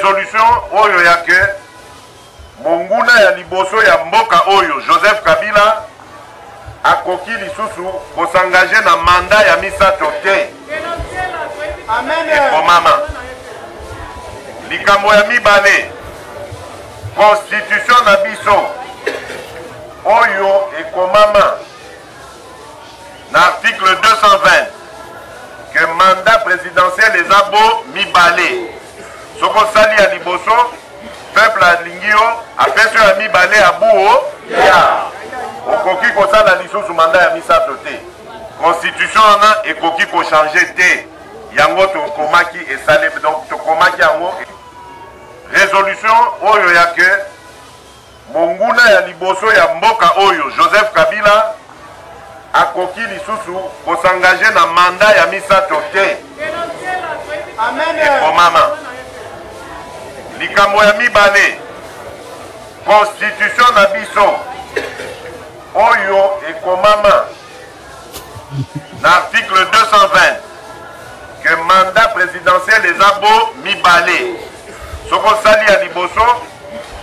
résolution oyo yake monguna ya liboso ya mboka oyo Joseph Kabila akoki lisusu kosangaje na manda ya misato te. Amen. Ekomama likambo ya mibale constitution na biso oyo ekomama na article 220 que mandat présidentiel les abo mibale soko sali ya liboso peuple alingio apeso ya mibale abuo ya okoki kosala lisusu mandat ya misato te. Constitution na ekoki ko changer te yango to komaki esale donc to komaki yango résolution oyo yake monguna ya liboso ya mboka oyo Joseph Kabila akoki lisusu kosangaje na manda ya misato te. Amen. Ekomama likambo ya mibale constitution na biso oyo ekomama na article 220 que mandat présidentiel les abo mibale soko sali ya liboso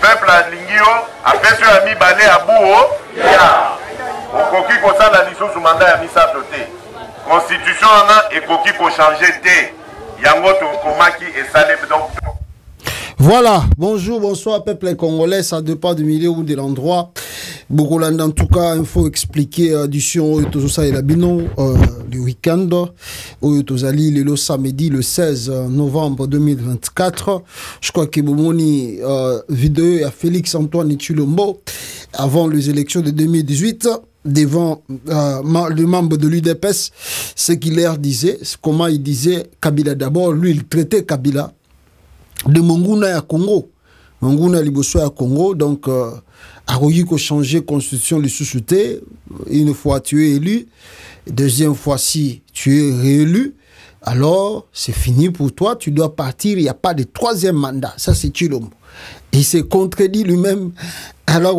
peuple alingio apeso ya mibale abuo ya okoki kosala lisusu mandat ya misato te. Constitution na ekoki ko changer te yango to komaki esale donc. Voilà, bonjour, bonsoir peuple congolais, ça dépend du milieu ou de l'endroit. Bogoland, en tout cas, il faut expliquer du sion ça et la binon le week-end où tozali le samedi le 16 novembre 2024. Je crois que Bomoni vidéo à Félix Antoine Tshilombo avant les élections de 2018 devant le membre de l'UDPS, ce qu'il leur disait, comment il disait Kabila d'abord, lui il traitait Kabila de Monguna ya Congo. Monguna liboso ya Congo, donc a ko changer constitution le sous-souté. Une fois tu es élu, deuxième fois si tu es réélu, alors c'est fini pour toi, tu dois partir, il n'y a pas de troisième mandat. Ça c'est Tshilombo. Il s'est contredit lui-même. Alors,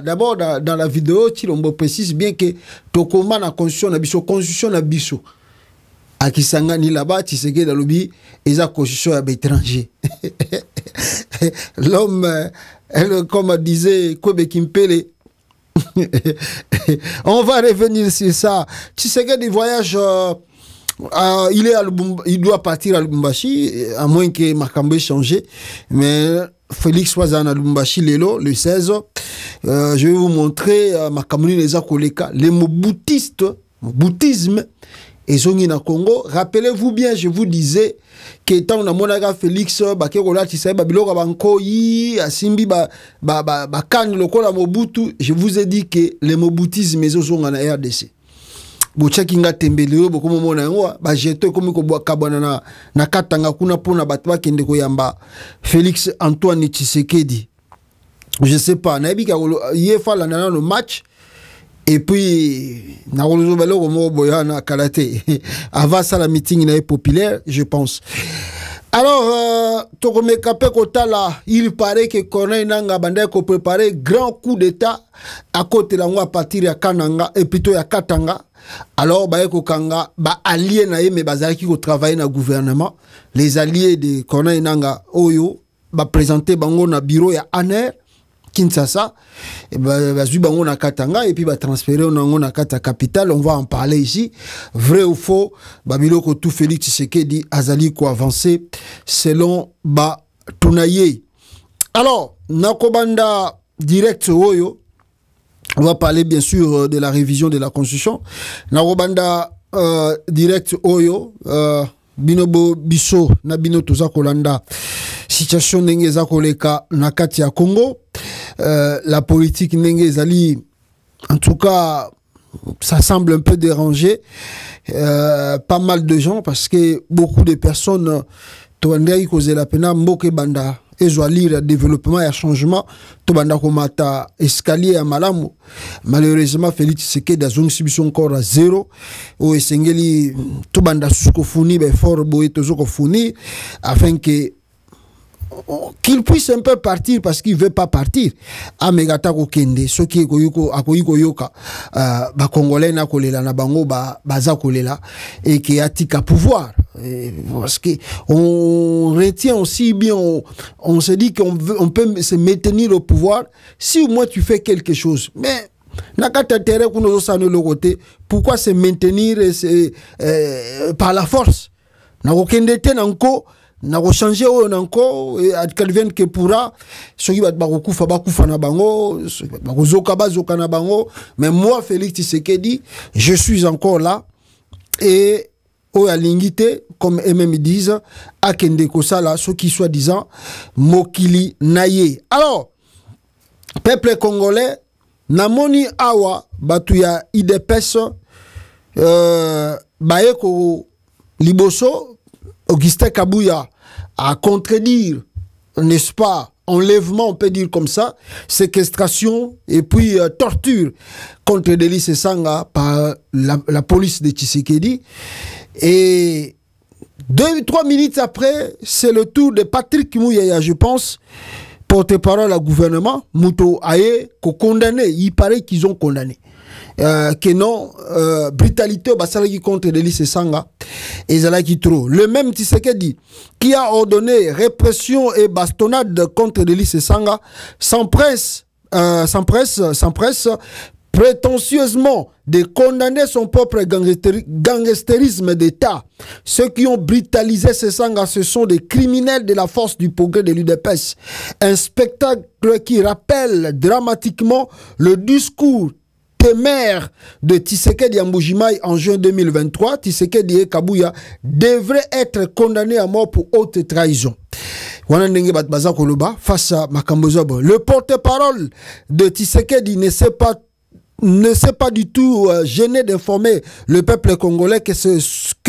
d'abord dans la vidéo, Tshilombo précise bien que Tokoma na constitution na biso. A Kisangani là-bas, tu sais que dans le lobby, ils ont constitution à l'étranger. L'homme, comme disait Kobe Kimpele, on va revenir sur ça. Tu sais que des voyages, il doit partir à Lubumbashi, à moins que Makambe changé. Mais Félix Wazan à Lubumbashi, le 16. Je vais vous montrer Makambe les Akoleka, les mots bouddhistes, bouddhisme. Et Zongi na Congo, rappelez-vous bien, je vous disais que tant na monaga Félix Bakerola Tshisekedi babiloko bankoyi asimbi kan lokola Mobutu, je vous ai dit que le moboutisme ezozonga na RDC. Bochakinga tembeleo bokomo mona ngo ba jeto komi ko bwa kabana na katanga kuna pona bato bakende koyamba Félix Antoine Tshisekedi. Je sais pas, na bika yefa la na no match. Et puis, avant ça, la meeting est populaire, je pense. Alors, il paraît que Corneille Nanga Bandai a préparé grand coup d'état à côté de la partir à Kananga et plutôt à Katanga. Alors, Kanga, alliés mais bazaki ko travailler dans le gouvernement. Les alliés de Corneille Nanga Oyo, présenté bango na bureau ya ANER. Kinshasa, et na Katanga et puis transférer na Kata capitale. On va en parler ici. Vrai ou faux, Babiloko tout Félix Tshisekedi azali ko avancer selon Tunaye. Alors, Nakobanda direct Oyo, on va parler bien sûr de la révision de la Constitution. Nakobanda direct Oyo, Binobo Biso, Nabino Toza Kolanda, situation ndenge za koleka na kati ya Congo. La politique ndenge zali, en tout cas, ça semble un peu déranger pas mal de gens parce que beaucoup de personnes toandai cause la pena mboke banda ezo lire développement et changement to banda komata escalier à malamu. Malheureusement Félix Tshisekedi azong subison encore à zéro o esengeli to banda suko funi be fort boy to zoko funi afin que qu'il puisse un peu partir parce qu'il veut pas partir. Amegata ko kende ce qui koyuko akoyiko yoka ba congolais na kolela na bango baza kolela et qui atika pouvoir. Parce que on retient aussi bien, on se dit qu'on peut se maintenir au pouvoir si au moins tu fais quelque chose. Mais pourquoi se maintenir par la force? Na ko changer o nanko advienne que pourra soki bat bakufa bakufa na bango bakozoka bazoka na bango. Mais moi Félix Tshisekedi, je suis encore là et au alingité comme eux-mêmes disent akende kosala ce qui soit disant mokili naye. Alors peuple congolais namoni awa batuya IDPS baeko liboso Augustin Kabouya a contredire, n'est-ce pas, enlèvement, on peut dire comme ça, séquestration et puis torture contre Delis Esanga par la police de Tshisekedi. Et 2-3 minutes après, c'est le tour de Patrick Mouyaya, je pense, porte-parole au gouvernement, Mouto Aye, qu'on condamné. Il paraît qu'ils ont condamné. Que non, brutalité qui contre Delis Esanga et Zalaki trop. Le même Tshisekedi qui a ordonné répression et bastonnade contre Delis Esanga s'empresse prétentieusement de condamner son propre gangstérisme d'État. Ceux qui ont brutalisé Esanga, ce sont des criminels de la force du progrès de l'UDPS. Un spectacle qui rappelle dramatiquement le discours téméraire de Tshisekedi Mbujimai en juin 2023. Tshisekedi et Kabouya devraient être condamnés à mort pour haute trahison. Face à Makambo Zobo, le porte-parole de Tshisekedi ne s'est pas du tout gêné d'informer le peuple congolais que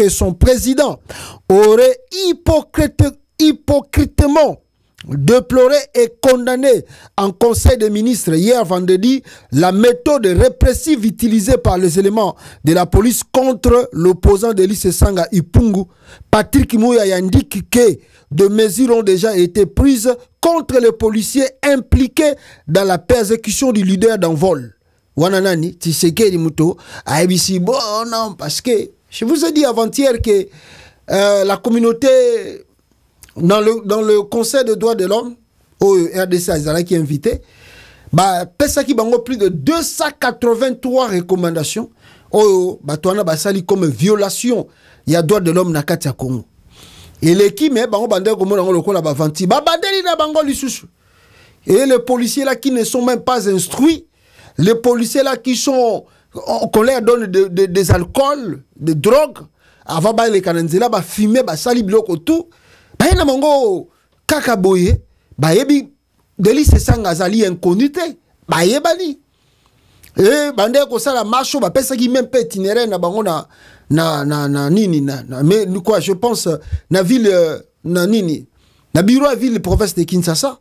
son président aurait hypocritement déploré et condamné en conseil des ministres hier vendredi la méthode répressive utilisée par les éléments de la police contre l'opposant Delis Esanga Ipungu. Patrick Mouyaya indique que de mesures ont déjà été prises contre les policiers impliqués dans la persécution du leader d'envol. Wananani, Tshisekedi Muto, ABC, bon non, parce que je vous ai dit avant-hier que la communauté dans le Conseil des droits de l'homme, au RDC Azala qui est invité, Pesaki Bango plus de 283 recommandations, Batoana Basali comme violation, il y a droit de l'homme na Katia Congo. Et l'équipe, Bango Bandel comme on le colle à Bavanti, Babadeli na Bango Lissushu. Et les policiers là qui ne sont même pas instruits, les policiers là qui sont, qu'on leur donne des alcools, des drogues, avant les Kananzela, fumer, sali bloc tout. Baïna mongo kakaboye bayebi Delis Esanga azali inconnuité bayebali bande ko sala marcho ba pesa ki même pe itinéraire na bango na nini na mais quoi je pense na ville na nini na bureau à ville province de Kinshasa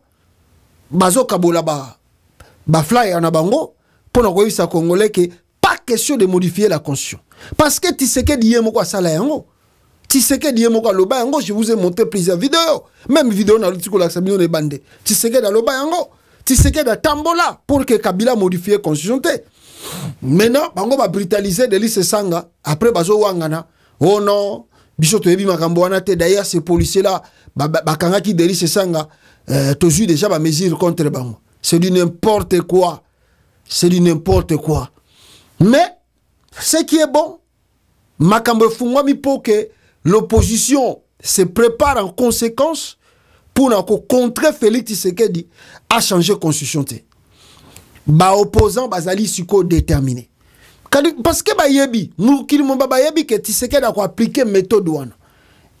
bazo kabola ba flyer na bango pour na koyisa congolais que pas question de modifier la constitution parce que Tshisekedi yemo ko sala yango. Tshisekedi Yemoka Loba Yango, je vous ai montré plusieurs vidéos. Même vidéo dans le titre de la Sabine Bande. Tshisekedi Loba Yango. Tshisekedi Tambola pour que Kabila modifie la constitution. Maintenant, Bango va brutaliser Delis Esanga. Après, Bazo Wangana. Oh non, Bishoto Ebi Makamboana. D'ailleurs, ces policiers-là, Bakanga qui Delis Esanga, toujours déjà ma mesure contre Bango. C'est du n'importe quoi. C'est du n'importe quoi. Mais, ce qui est bon, Makambo Fungwami pour que l'opposition se prépare en conséquence pour contrer Félix Tshisekedi à changer la constitution. Opposant Bazali Suko déterminé. Parce que Bayebi, nous qui nous bayebi que Tshisekedi a appliqué méthode douane.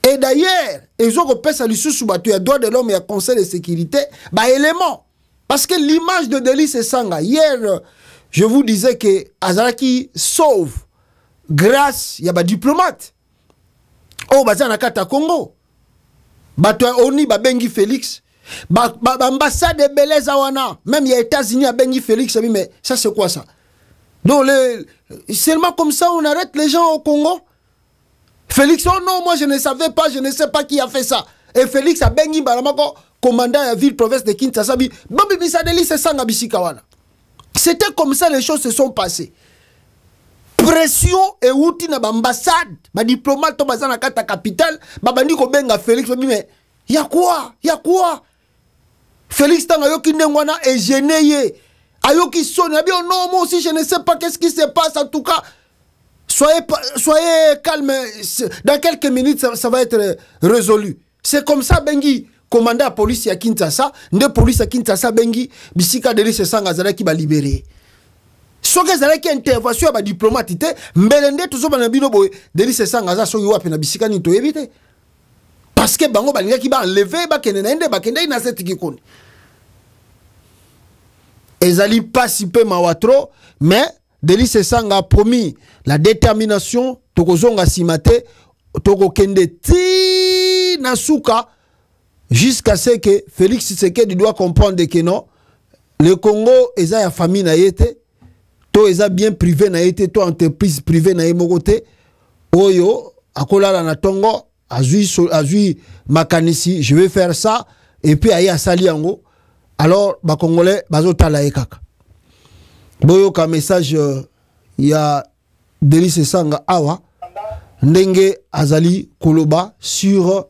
Et d'ailleurs, ils ont repéré ça sous battu à droit de l'homme et à conseil de sécurité, élément. Parce que l'image de Delis Esanga, hier, je vous disais que Azaraki sauve grâce, il y a des diplomates. Oh, bazana kata Congo. Batwa oni bengi Félix. Ambassade de Beleza wana. Même il y a États-Unis à bengi Félix. Mais ça c'est quoi ça? Donc seulement comme ça on arrête les gens au Congo. Félix, oh non, moi je ne savais pas, je ne sais pas qui a fait ça. Et Félix a bengi balamako commandant la ville province de Kinshasa babi bisa Delis Esanga bisika wana. C'était comme ça les choses se sont passées. Pression et outil na ambassade, ba diplomate to bazana kata capitale, babandi ko benga Félix mais y a quoi? Félix tanga yoki ndengwana et gêné ayoki sonne bien non moi aussi je ne sais pas qu'est-ce qui se passe en tout cas. Soyez calme, dans quelques minutes ça va être résolu. C'est comme ça bengi commandant la police à Kinshasa, de police à Kinshasa bengi bisika Delis Esanga zalaki ba libérer. So que zalaki intervention ba diplomate te mbelende toujours bana bino boy Delis Esanga za so yoa pe na bisika ni to éviter. Parce que bango balingaki ba enlever ba kenende ba kende na cette kikoni. Ezali pas si peu mawatro mais Delis Esanga a promis la détermination tokozonga simate toko kende ti nasuka jusqu'à ce que Félix Tshisekedi doit comprendre que non le Congo eza ya famille na yete to eza bien privé na yete to entreprise privée na yemokote oyo akolala na tongo azui makanisi je vais faire ça et puis ayi asali yango alors ba congolais bazotala ekaka boyoka message ya Delis Esanga awa ndenge azali koloba sur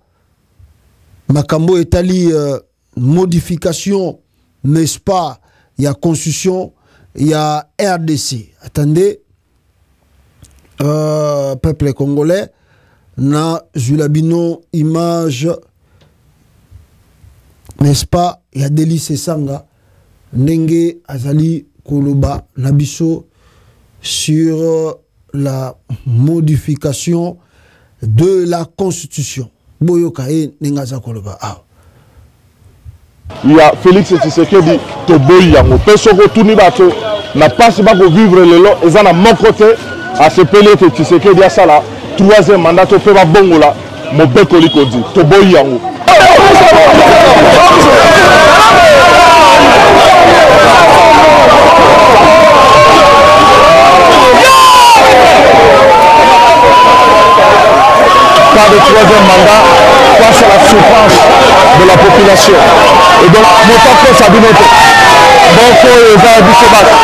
makambo etali modification n'est-ce pas ya constitution ya RDC. Attendez peuple congolais na Zulabino image n'est-ce pas ya Delis Esanga ndenge azali koloba nabiso sur la modification de la constitution. Boyoka e nengaza koloba ah. Il y a Félix Tshisekedi to boyi yango peso ko tuni bato na passe ba ko vivre lelo ezana mon côté à ce pele que Tshisekedi a sala troisième mandat to pe ba bongola mo beko likodi to boyi yango. Pas de troisième mandat face à la souffrance de la population. Et donc, mon papa Sabinote, donc ils ont dû se battre.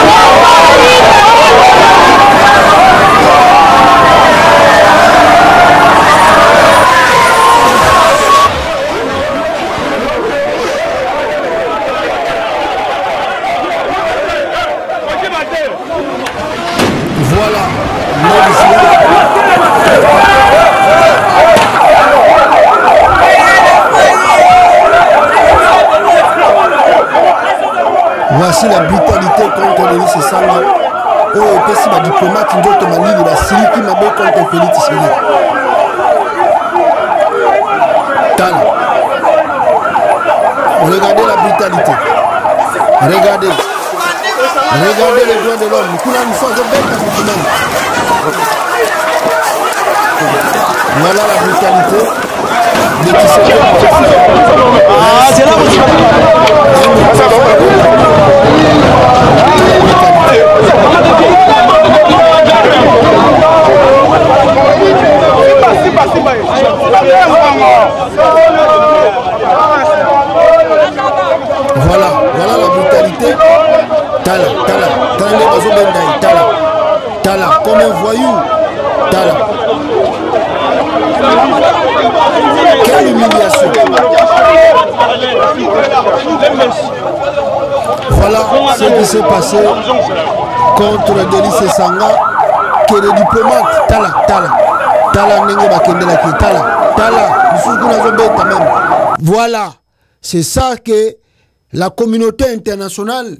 Voici la brutalité contre Delis Esanga. Oh, et si ma diplomate ndoto malili ba siliki mabe contre Félix Tshisekedi. Tala. Regardez la brutalité. Regardez. Regardez les droits de l'homme. Kuna mfo zo beta mfumani. Voilà la brutalité de Tshisekedi. Ah, c'est là où tu voilà la brutalité. Tala, comme un voyou. Tala. Quelle humiliation. Voilà ce qui s'est passé contre Delis Esanga, que les diplomates, voilà, c'est ça que la communauté internationale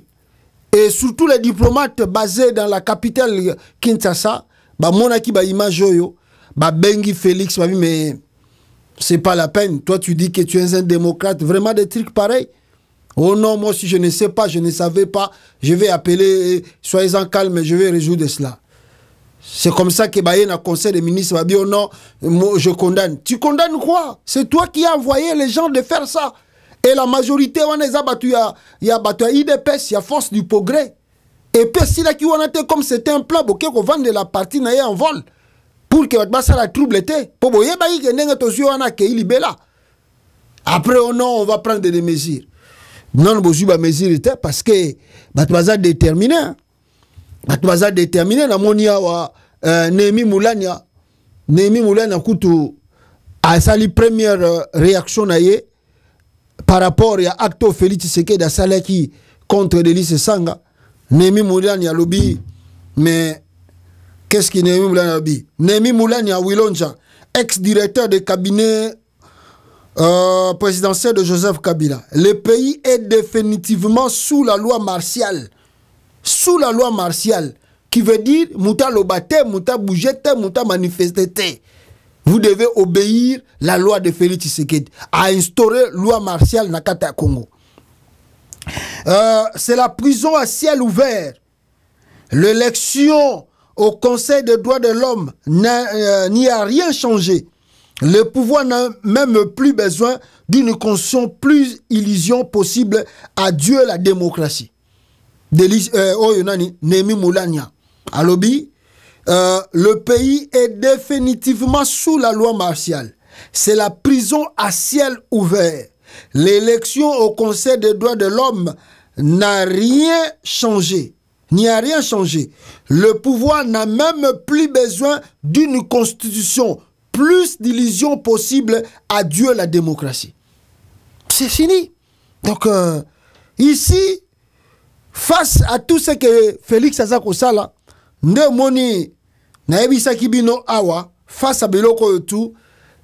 et surtout les diplomates basés dans la capitale Kinshasa, bah monaki ba image yo, bah bengi Félix, bah mais c'est pas la peine. Toi tu dis que tu es un démocrate, vraiment des trucs pareils. Oh non, moi si je ne sais pas, je ne savais pas, je vais appeler, soyez-en calme, je vais résoudre cela. C'est comme ça que Baye na conseil des ministres va dire oh non, moi je condamne. Tu condamnes quoi? C'est toi qui as envoyé les gens de faire ça. Et la majorité, on a battu IDPS, il y a force du progrès. Et puis si là qui on a été comme c'était un plan, ok, qu'on vende la partie en vol pour que ça la trouble était. Pour boyer bayi que n'engue tosio on a que il libéla. Après, oh non, on va prendre des mesures. Non, nous avons mesures parce que nous déterminé. Nous déterminé. Némi Moulania Koutou a sali première réaction par rapport à acte Félix Tshisekedi da Salaki contre Delis Sanga. Némi Moulania lobby, mais qu'est-ce qui Némi Moulania lobby? Némi Moulania Wilonja, ex-directeur de cabinet présidentiel de Joseph Kabila. Le pays est définitivement sous la loi martiale. Sous la loi martiale, qui veut dire Mouta Lobate, Mouta Bougete, Mouta Manifestete. Vous devez obéir la loi de Félix Tshisekedi, à instaurer loi martiale Nakata Congo. C'est la prison à ciel ouvert. L'élection au Conseil des droits de l'homme n'y a rien changé. Le pouvoir n'a même plus besoin d'une constitution plus illusion possible à Dieu la démocratie. Némi Moulania. Alobi, le pays est définitivement sous la loi martiale. C'est la prison à ciel ouvert. L'élection au Conseil des droits de l'homme n'a rien changé. N'y a rien changé. Le pouvoir n'a même plus besoin d'une constitution plus d'illusions possibles à Dieu la démocratie. C'est fini. Donc, ici, face à tout ce que Félix Azako Sala, Ndemoni, Naebisa Kibino Awa, face à Biloko tout,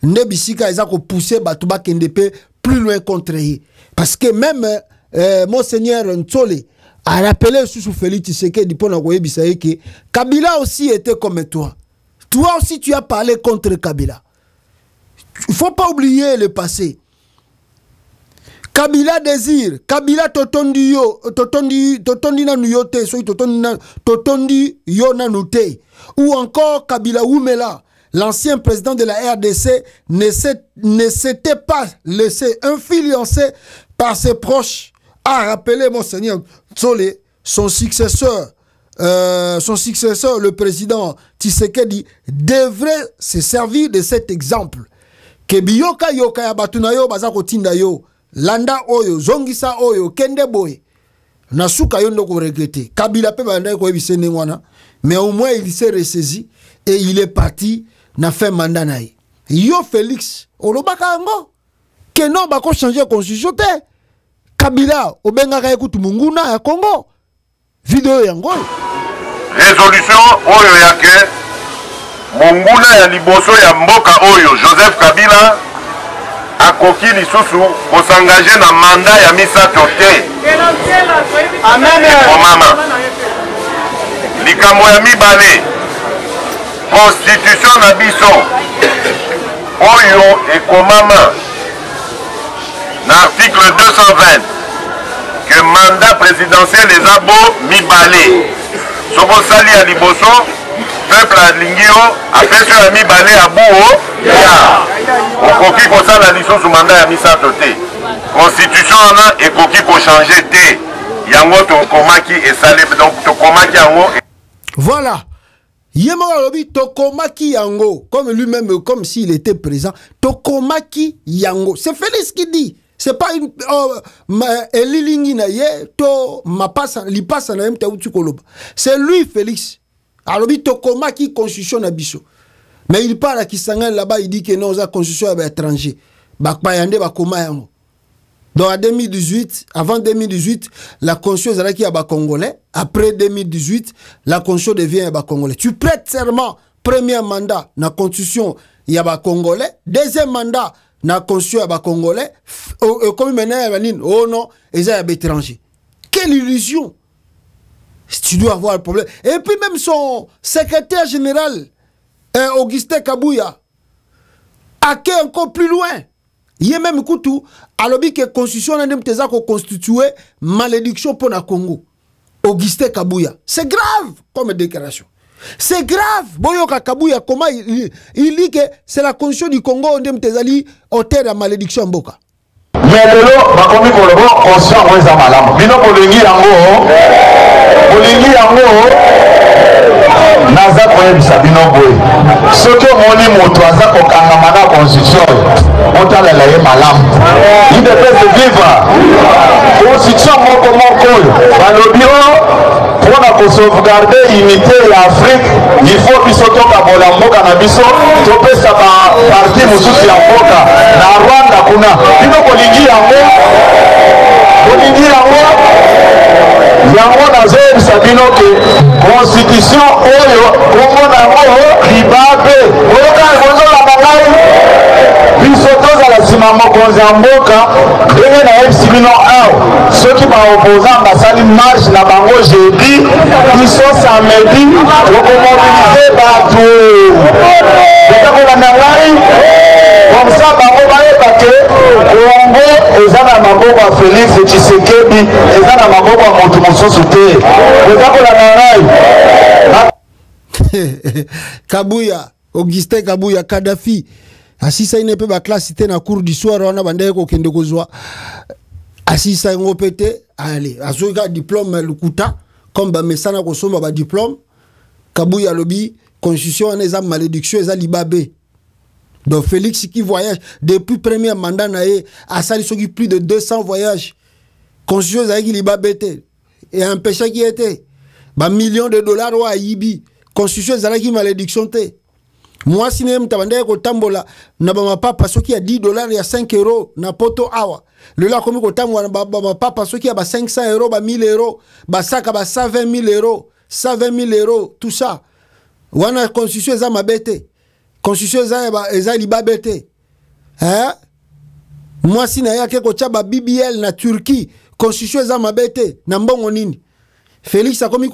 Nebisika Azako poussé Batouba Kendepe plus loin contre lui. Parce que même Monseigneur Ntole a rappelé sous Félix Tshisekedi pour que Kabila aussi était comme toi. Toi aussi, tu as parlé contre Kabila. Il ne faut pas oublier le passé. Kabila désire, Kabila totondi yo, totondi na nuyote, totondi yo na nute. Ou encore Kabila Oumela, l'ancien président de la RDC, ne s'était pas laissé influencer par ses proches. A rappelé Monseigneur Tsole, son successeur, le président Tshisekedi, devrait se servir de cet exemple. Que biyoka yoka ya batunayo bazako tinda yo, landa oyo, zongisa oyo, kende boy. Nasuka yo ndoko regretter. Kabila pe banda ko ebise nengwana, mais au moins il s'est ressaisi et il est parti na fait mandat naï. Yo Félix, olobaka ngo, que non bako changer constitution te. Kabila, obengaka ekutu munguna ya Congo. Vidéo yango. Résolution oyo yake munguna ya liboso ya mboka oyo Joseph Kabila akoki lisusu kosangaje na manda ya misato te. Amen. Mama. Likambo ya mibale. Constitution na biso oyo ekomama na article 220 que mandat présidentiel les abo mibale. Soko sali à liboso, peuple à lingio, après ce à mibale à bouo, ya. Okoki ko sala liso sous mandat ya misato te. Constitution na ekoki ko changer te. Yango to komaki et salé donc to komaki yango. Voilà. Yemo Alobi Tokomaki Yango, comme lui-même, comme s'il était présent. Tokomaki Yango. C'est Félix qui dit. C'est pas une. C'est lui, Félix. Alobi Tokomaki Constitution Nabiso. Mais il parle à Kisangani là-bas, il dit que non, la Constitution est étranger. Bakbayande Bakoma Yango. Donc en 2018, avant 2018, la Constitution est à Congolais. Après 2018, la Constitution devient Congolais. Tu prêtes serment, premier mandat, la Constitution y a Congolais. Deuxième mandat, la Constitution y a Congolais. Comme maintenant, oh non, ils sont étrangers. Quelle illusion! Tu dois avoir le problème. Et puis même son secrétaire général, Augustin Kabouya, a été encore plus loin. Il y a même Koutou, alors que la constitution n'a pas constitué malédiction pour le Congo. Augustin Kabouya. C'est grave comme déclaration. C'est grave. Boyoka Kabouya, comment il dit que c'est la constitution du Congo qui a ôté la malédiction Mboka. Mais lelo bakomi kolobo conscient weza malamu. Bino bolingi yango. Bolingi yango. Naza koyebisa bino boye. Soki omoni moto aza kokangama na constitution, otalela ye malamu. IDPS vivre constitution moko balobi pour sauvegarder l'unité de l'Afrique, il faut biso tokabola mboka na biso topesa ba parti mosusu ya mboka na Rwanda kuna bino kolingi yango nazoyebisa bino ke constitution oyo kombo nango libabe oyoka ekozolanda ngai biso tozala nsima mokonzi ya mboka ndenge nayebisi bino awa soki baopposant basali marche na bango jeudi biso samedi tokomobilize bato etakolanda ngai komsa bango bayeba ke kongo eza na maboko ya Félix Tshisekedi eza na maboko ya moto mosusu te etakolanda ngai Kabuya, Augustin Kabuya, Kadhafi asisa ine pe ba classe te na cours du soir wana bandeko kokende kozwa asisa ngo pete allez azoka diplôme lukuta comme ba mesana ko somba ba diplôme Kabuya lobi constitution eza malédiction eza libabe. Donc Félix qui voyage depuis premier mandat naé a sali soki plus de 200 voyages constitution eza qui libabe te et un péché qui était ba millions de dollars wa yibi constitution eza qui malédiction te. Moi, si je suis ko tambola na ba papa soki ya $10, il y a 5 euros na poto awa. Le la komi ko tambola ba papa soki ya ba 500 euros, ba 1000 euros, ba saka ba 120 000 euros, 120 000 euros, tout ça. Wana constitution eza mabete. Constitution eza libabete. Hein? Moi, si na yake ko ba BBL na Turquie, constitution eza mabete na mbongo nini? Félix a commis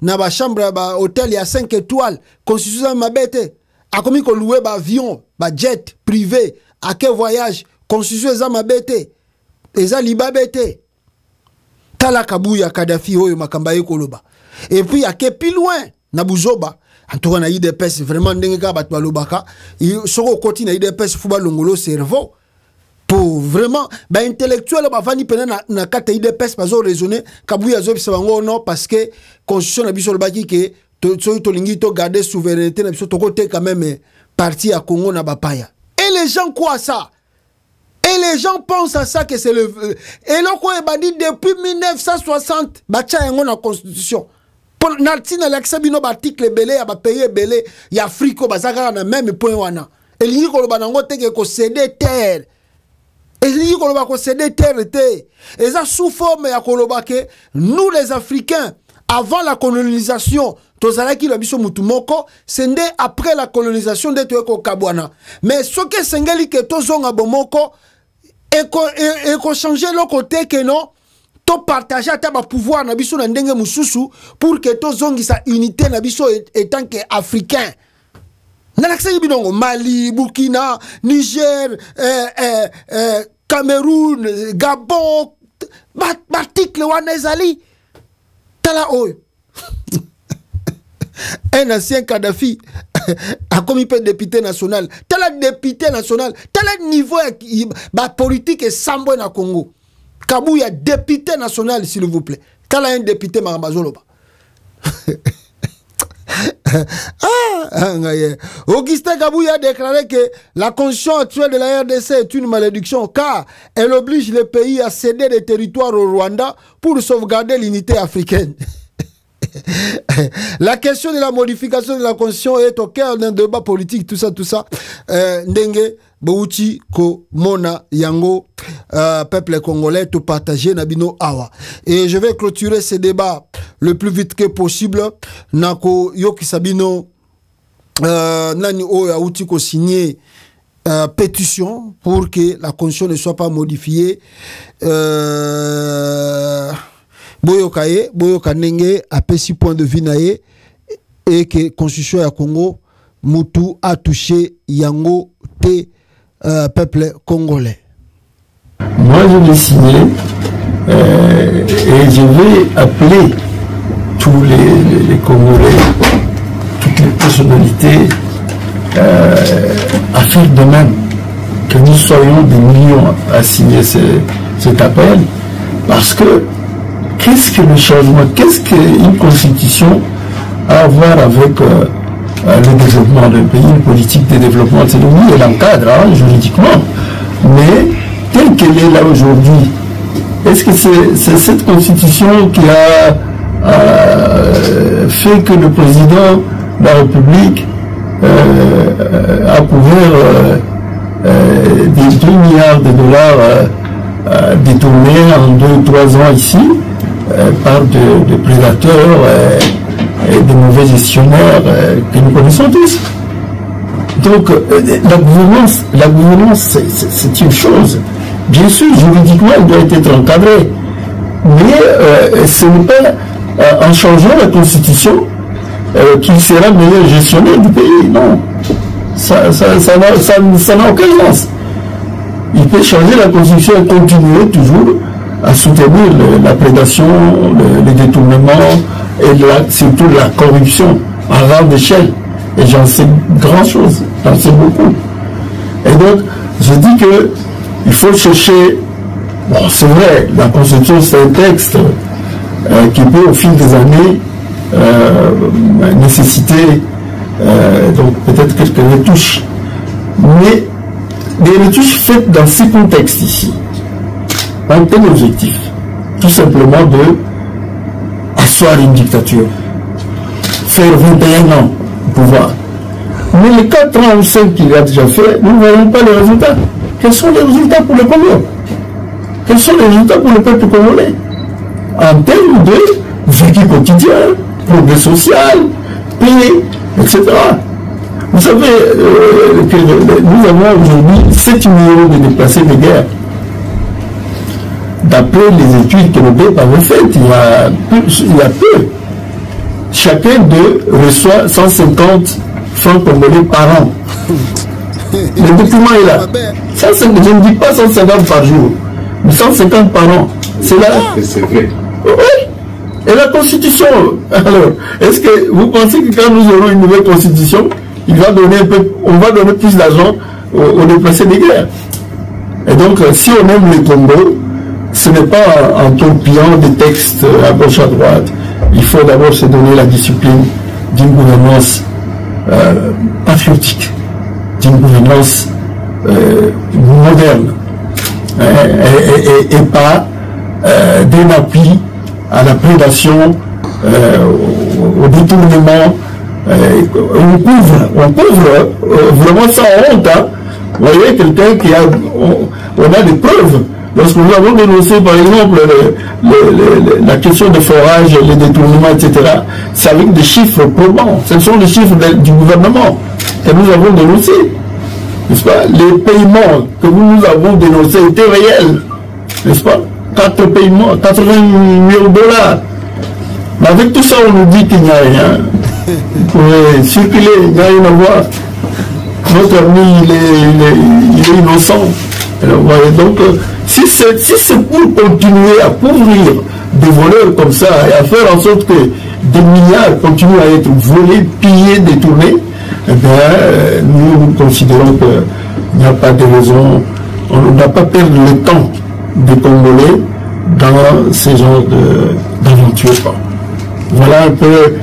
na ba chambre ba hôtel ya 5 étoiles constitution mabete a commis ko louer ba avion ba jet privé à quel voyage constitution za mabete eza libabete tala Kabuya Kadhafi oyo makamba ekoloba et puis a ke plus loin na buzoba en tout cas na IDPS vraiment ndenge ka bato balobaka soko koti na IDPS fuba longolo cerveau pour vraiment ba intellectuel ba vani pena na kata IDPS bazo raisonner Kabuya zo bisa bango non parce que constitution na biso lobaki ke to lingi to garder souveraineté na biso to côté quand même parti à Congo na bapaya et les gens croient ça et les gens pensent à ça que c'est le et loko e ba dit depuis 1960 ba tia yango na constitution pour natina l'accès bino ba article belé ya ba payer belé ya Afrique bazaka na même point wana et lingi ko loba nango te ke ko céder terre. Et il y a sous forme ya koloba que nous les Africains avant la colonisation tozalaki la biso mutu moko sende après la colonisation de toeko kabwana mais ce que sengeli que tozonga bomoko eko changer le côté que non to partager ta ba pouvoir na biso na ndenge mususu pour que tozongi sa unité na biso étant que africain. Mali, Burkina, Niger, Cameroun, Gabon, Batik, le Wanezali, Tala Oyo. Un ancien Kadhafi a commis peu de député national. Tala député national, tala niveau politique et sambo na Congo. Kabuya député national, s'il vous plaît. Tala un député Marambazoloba. Augustin Kabuya a déclaré que la constitution actuelle de la RDC est une malédiction car elle oblige les pays à céder des territoires au Rwanda pour sauvegarder l'unité africaine. La question de la modification de la constitution est au cœur d'un débat politique, tout ça. Ndenge, Bouti, Ko, Mona, Yango, peuple congolais, tout partagé, Nabino, Awa. Et je vais clôturer ce débat le plus vite que possible. Nako, Yoki Sabino, Nani Oya, Outi, Ko signé pétition pour que la constitution ne soit pas modifiée. Boyoka Nenge a fait 6 points de vue nae et que la constitution ya Congo Moutou a touché Yango te peuple congolais. Moi je l'ai signé et je vais appeler tous les Congolais, toutes les personnalités à faire de même, que nous soyons des millions à signer cet appel, parce que qu'est-ce que le changement, qu'est-ce qu'une constitution a à voir avec le développement d'un pays, une politique de développement, c'est oui, elle encadre juridiquement, mais tel qu'elle est là aujourd'hui, est-ce que c'est cette constitution qui a fait que le président de la République a couvert des 2 milliards de dollars détournés en 2-3 ans ici par de prédateurs et de mauvais gestionnaires que nous connaissons tous. Donc la gouvernance c'est une chose. Bien sûr, juridiquement, elle doit être encadrée. Mais ce n'est pas en changeant la Constitution qu'il sera meilleur gestionnaire du pays. Non. Ça n'a aucun sens. Il peut changer la Constitution et continuer toujours à soutenir la prédation, le détournement et surtout la corruption à grande échelle. Et j'en sais grand chose, j'en sais beaucoup. Et donc, je dis que il faut chercher. Bon, c'est vrai, la Constitution c'est un texte qui peut au fil des années nécessiter donc peut-être quelques retouches. Mais des retouches faites dans ces contextes ici, ont un objectif, tout simplement de asseoir une dictature, faire 21 ans au pouvoir. Mais les 4 ans ou 5 qu'il a déjà fait, nous ne voyons pas les résultats. Quels sont les résultats pour le Congo? Quels sont les résultats pour le peuple congolais en termes de vécu quotidien, progrès social, paix, etc. Vous savez que nous avons aujourd'hui 7 millions de déplacés de guerre. D'après les études que le BEP avait faites, il y a peu. Chacun d'eux reçoit 150 francs congolais par an. Le document est là. Je ne dis pas 150 par jour, mais 150 par an. C'est là. C'est vrai. Oui. Et la Constitution, alors, est-ce que vous pensez que quand nous aurons une nouvelle Constitution, on va donner plus d'argent aux déplacés de guerre? Et donc, si on aime le Congo, ce n'est pas en torpillant des textes à gauche à droite. Il faut d'abord se donner la discipline d'une gouvernance patriotique, d'une gouvernance moderne, et pas d'un appui à la prédation, au détournement. On couvre vraiment sans honte. Hein. Vous voyez, quelqu'un qui a... On a des preuves. Lorsque nous avons dénoncé, par exemple, la question de forage, les détournements, etc., c'est avec des chiffres probants. Ce sont les chiffres du gouvernement que nous avons dénoncés. N'est-ce pas? Les paiements que nous avons dénoncés étaient réels. N'est-ce pas? 4 paiements, 80 millions de dollars. Mais avec tout ça, on nous dit qu'il n'y a rien. Vous pouvez circuler, il n'y a rien à voir. Notre ami, il est innocent. Alors, voyez, donc, si c'est pour continuer à couvrir des voleurs comme ça et à faire en sorte que des milliards continuent à être volés, pillés, détournés, eh bien, nous considérons qu'il n'y a pas de raison, on ne doit pas perdre le temps des Congolais dans ce genre d'aventure. Voilà un peu,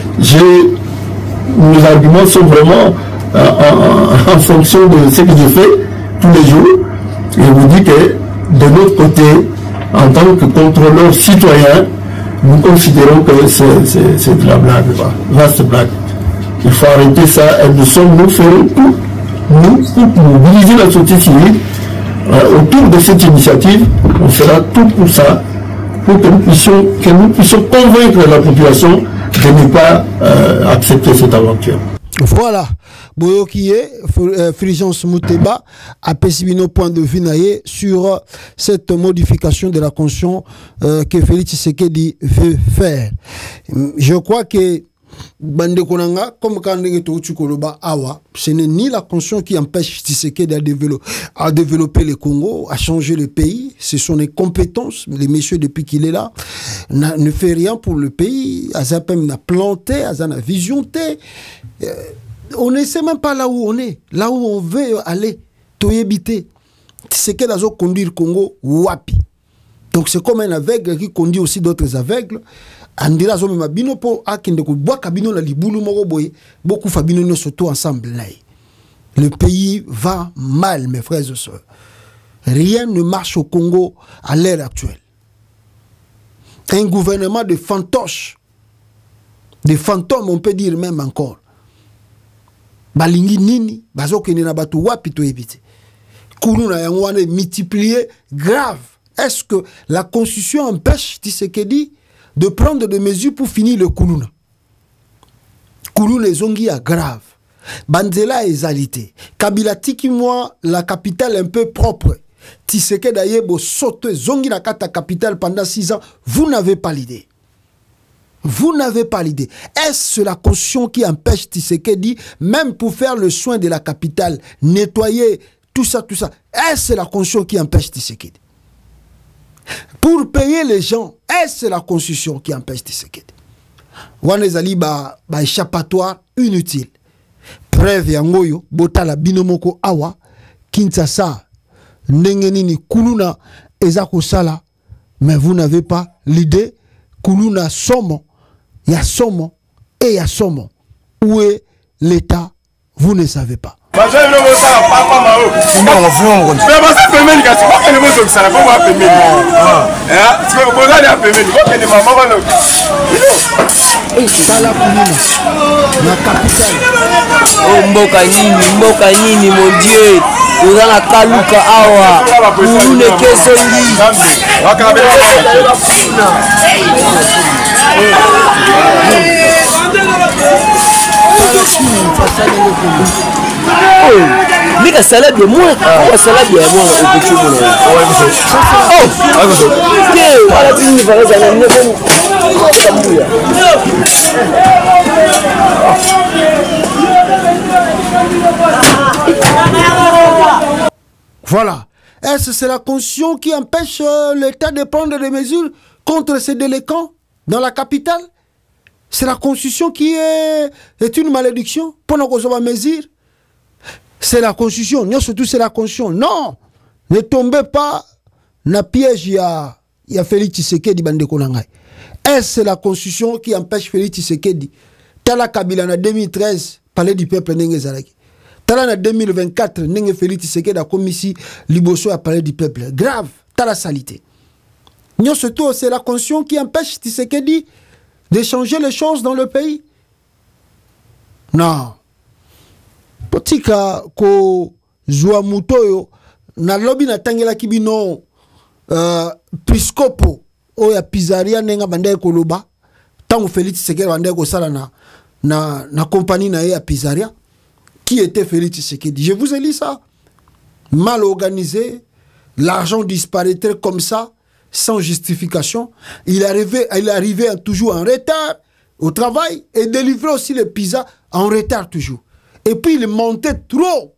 mes arguments sont vraiment en fonction de ce que je fais tous les jours. Et je vous dis que de notre côté, en tant que contrôleur citoyen, nous considérons que c'est de la blague, vaste blague. Il faut arrêter ça et nous ferons tout, pour mobiliser la société civile autour de cette initiative. On fera tout pour ça, pour que nous puissions convaincre la population de ne pas accepter cette aventure. Voilà, Boyokie, Fulgence Mouteba a pessimé nos points de vue sur cette modification de la Constitution que Félix Tshisekedi veut faire. Je crois que Bande Konanga, comme quand Awa, ce n'est ni la Constitution qui empêche Tshisekedi à développer le Congo, à changer le pays. Ce sont les compétences. Les messieurs, depuis qu'il est là, ne fait rien pour le pays. Azapem n'a planté, Azan a visionné. On ne sait même pas là où on est, là où on veut aller. Toyebité. Tshisekedi a conduit le Congo, wapi. Donc c'est comme un aveugle qui conduit aussi d'autres aveugles. Andira zo mema bino po akende ko boa kabino la libulu moko boye beaucoup fabino no surtout ensemble là. Le pays va mal, mes frères et sœurs. Rien ne marche au Congo à l'ère actuelle. Un gouvernement de fantoches, de fantômes, on peut dire même encore. Balingi nini, bazoke nina batu wapi to ebite. Kounouna yangwane multiplié grave. Est-ce que la Constitution empêche Tshisekedi de prendre des mesures pour finir le Kounouna? Kounouna zongi a grave. Banzela ezalité. Kabila tiki moi la capitale un peu propre. Tshisekedi ayebo sote zongi na kata capitale pendant 6 ans. Vous n'avez pas l'idée. Vous n'avez pas l'idée. Est-ce la Constitution qui empêche Tshisekedi, même pour faire le soin de la capitale, nettoyer, tout ça, tout ça? Est-ce la Constitution qui empêche Tshisekedi? Pour payer les gens, est-ce la Constitution qui empêche Tshisekedi? Wanezali ba échappatoire inutile. Preuve yangoyo, botala binomoko awa, Kinshasa, ndengenini kuluna ezako sala, mais vous n'avez pas l'idée. Kuluna somo. Il y a Somo et il y a Somo. Où est l'État? Vous ne savez pas. Mboka nini mon Dieu. Uzana kaluka awa. Kulune kesongi. Mika salade ya mwana kwa salade ya mwana ukuchumu na ke wala tini faraza na nebo kambuya. Voilà. Est-ce que c'est la Constitution qui empêche l'État de prendre des mesures contre ces délinquants dans la capitale? C'est la Constitution qui est une malédiction pour nous recevoir mesures. C'est la Constitution. Non, surtout c'est la Constitution. Non, ne tombez pas dans le piège. Il y a Félix Tshisekedi bande konangai. Est-ce la Constitution qui empêche Félix Tshisekedi? Tala Kabila en 2013 palais du peuple n'enge zalaki. Tala en 2024 n'enge Félix Tshisekedi a commis ici liboso à palais du peuple. Grave. Tala salité. Non, surtout c'est la Constitution qui empêche Tshisekedi de changer les choses dans le pays. Non. Potika ko zwa mutoyo na lobi na tangela kibino Piscopo o ya pizzaria nenga bande koloba tango Félix Tshisekedi bande ko sala na compagnie na ya pizzaria. Qui était Félix Tshisekedi? Je vous ai dit ça. Mal organisé, l'argent disparaîtrait comme ça sans justification. Il arrivait toujours en retard au travail et délivrait aussi les pizzas en retard toujours. Et puis il montait trop.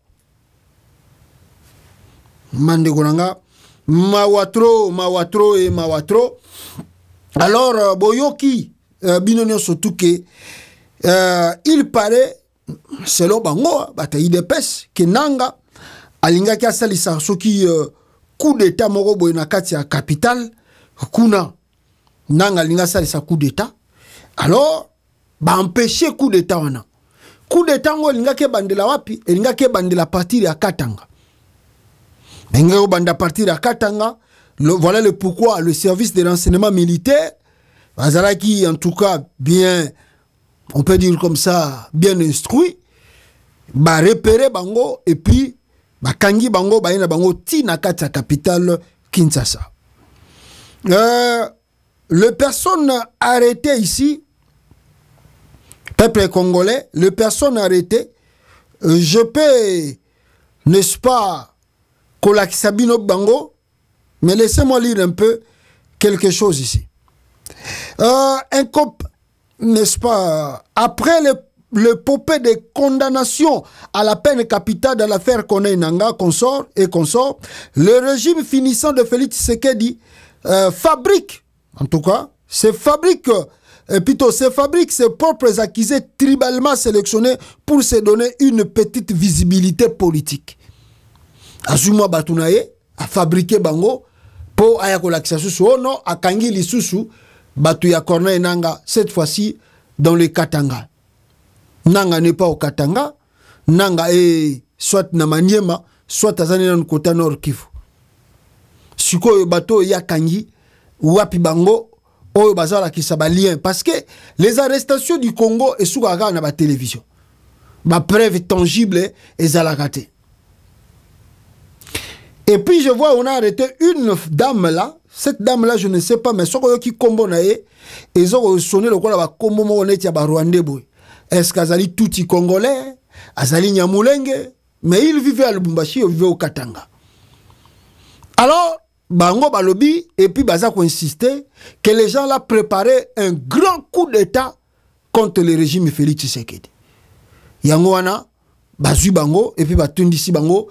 Mandegonanga, mawatro et mawatro. Alors, Boyoki, Binonio Sotuke, il paraît, selon Bango, bataille de pes, que Nanga, Alinga Kassalisa, ce qui coup d'état moro boy na kati ya capitale, kuna Nanga Alinga Salisa coup d'état. Alors, empêcher coup d'état wana. Coup d'état ngo linga ke bandela wapi? Linga ke bandela partir ya Katanga. Linga banda partir ya Katanga. Voilà le pourquoi le service de renseignement militaire, Bazalaki en tout cas bien, on peut dire comme ça, bien instruit, ba repérer bango et puis ba kangi bango ba ina bango ti na kati capitale Kinshasa. Le personne arrêté ici, peuple congolais, le personne arrêté, je peux, n'est-ce pas, Kolakisabino Bango, mais laissez-moi lire un peu quelque chose ici. Un cop, n'est-ce pas, après le popé de condamnation à la peine capitale dans l'affaire Kone Nanga, consort, le régime finissant de Félix Tshisekedi fabrique, en tout cas, se fabrique ses propres accusés tribalement sélectionnés pour se donner une petite visibilité politique. Azuma Batunaye a fabriqué Bango pour ayakolakisa susu ono akangi lisusu batu ya Corneille Nanga, cette fois-ci dans le Katanga. Nanga n'est pas au Katanga, Nanga est soit na Maniema, soit à Zanina Kota Nord Kivu. sikoyo bato ya kangi wapi bango oyo bazala ki lien parce que les arrestations du Congo et sous na ba télévision ba preuve tangible ezalaka te. Et puis je vois on a arrêté une dame là. Cette dame là je ne sais pas mais soko qui kombo na ye ezo sonné le kola ba kombo mo neti ya ba Rwandais boy. Est-ce qu'azali touti congolais, azali nyamulenge, mais il vivait à Lubumbashi, il vivait au Katanga. Alors bango balobi et puis baza ko insister que les gens là préparaient un grand coup d'état contre le régime Félix Tshisekedi. Yango wana bazui bango et puis batundisi bango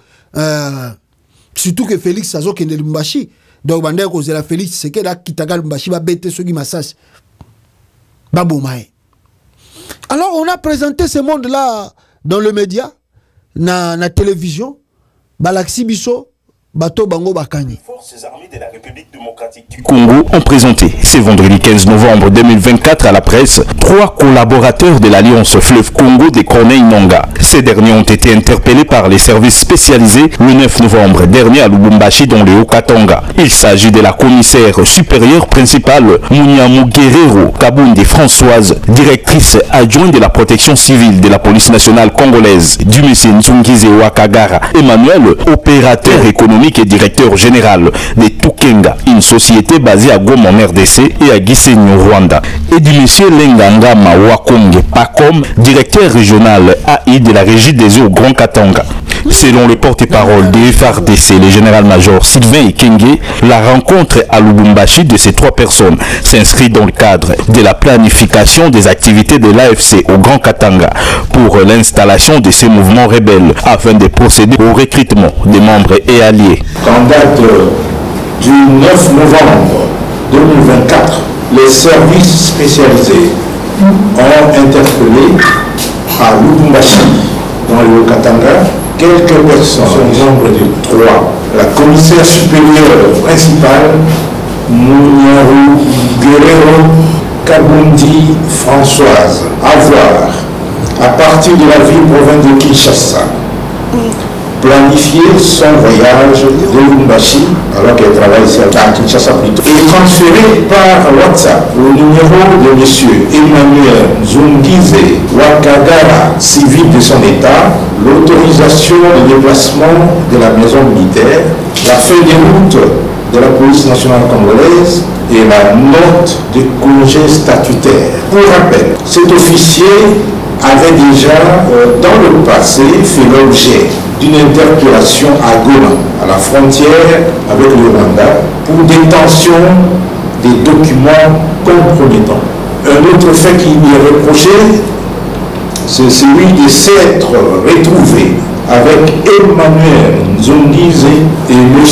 surtout que Félix azo kende Lubumbashi. Donc bande ko zela Félix Tshisekedi a kitaka Lubumbashi ba bete soki masasi. Babomae. Alors on a présenté ce monde là dans le média, na télévision, balaxi biso bato bango bakani. Forces armées de la République démocratique du Congo ont présenté ce vendredi 15 novembre 2024 à la presse 3 collaborateurs de l'Alliance Fleuve Congo de Corneille Nangaa. Ces derniers ont été interpellés par les services spécialisés le 9 novembre dernier à Lubumbashi dans le Haut-Katanga. Il s'agit de la commissaire supérieure principale Mouniamou Guerrero Kabundi Françoise, directrice adjointe de la protection civile de la police nationale congolaise, du monsieur Nzungize Wakagara Emmanuel, opérateur économique et directeur général de Tukenga, une société basée à Goma en RDC et à Gisenyi au Rwanda, et du monsieur Lenganga Mawakonge Pacom, directeur régional AI de la régie des eaux Grand Katanga. Selon le porte-parole de FARDC, le général-major Sylvain Ekenge, la rencontre à Lubumbashi de ces 3 personnes s'inscrit dans le cadre de la planification des activités de l'AFC au Grand Katanga pour l'installation de ces mouvements rebelles afin de procéder au recrutement des membres et alliés. En date du 9 novembre 2024, les services spécialisés ont interpellé à Lubumbashi, dans le Haut-Katanga, quelques personnes, nombre de 3. La commissaire supérieure principale, Mouniamou Guerrero Kabundi Françoise, à voir à partir de la ville-province de Kinshasa, planifier son voyage de Lubumbashi, alors qu'elle travaille ici à Kinshasa plutôt, et transférer par WhatsApp au numéro de M. Emmanuel Nzungize Wakagara, civil de son état, l'autorisation de déplacement de la maison militaire, la feuille de route de la police nationale congolaise et la note de congé statutaire. Pour rappel, cet officier avait déjà dans le passé fait l'objet d'une interpellation à Goma, à la frontière avec le Rwanda, pour détention des documents compromettants. Un autre fait qui lui est reproché, c'est celui de s'être retrouvé avec Emmanuel Nzungize et M.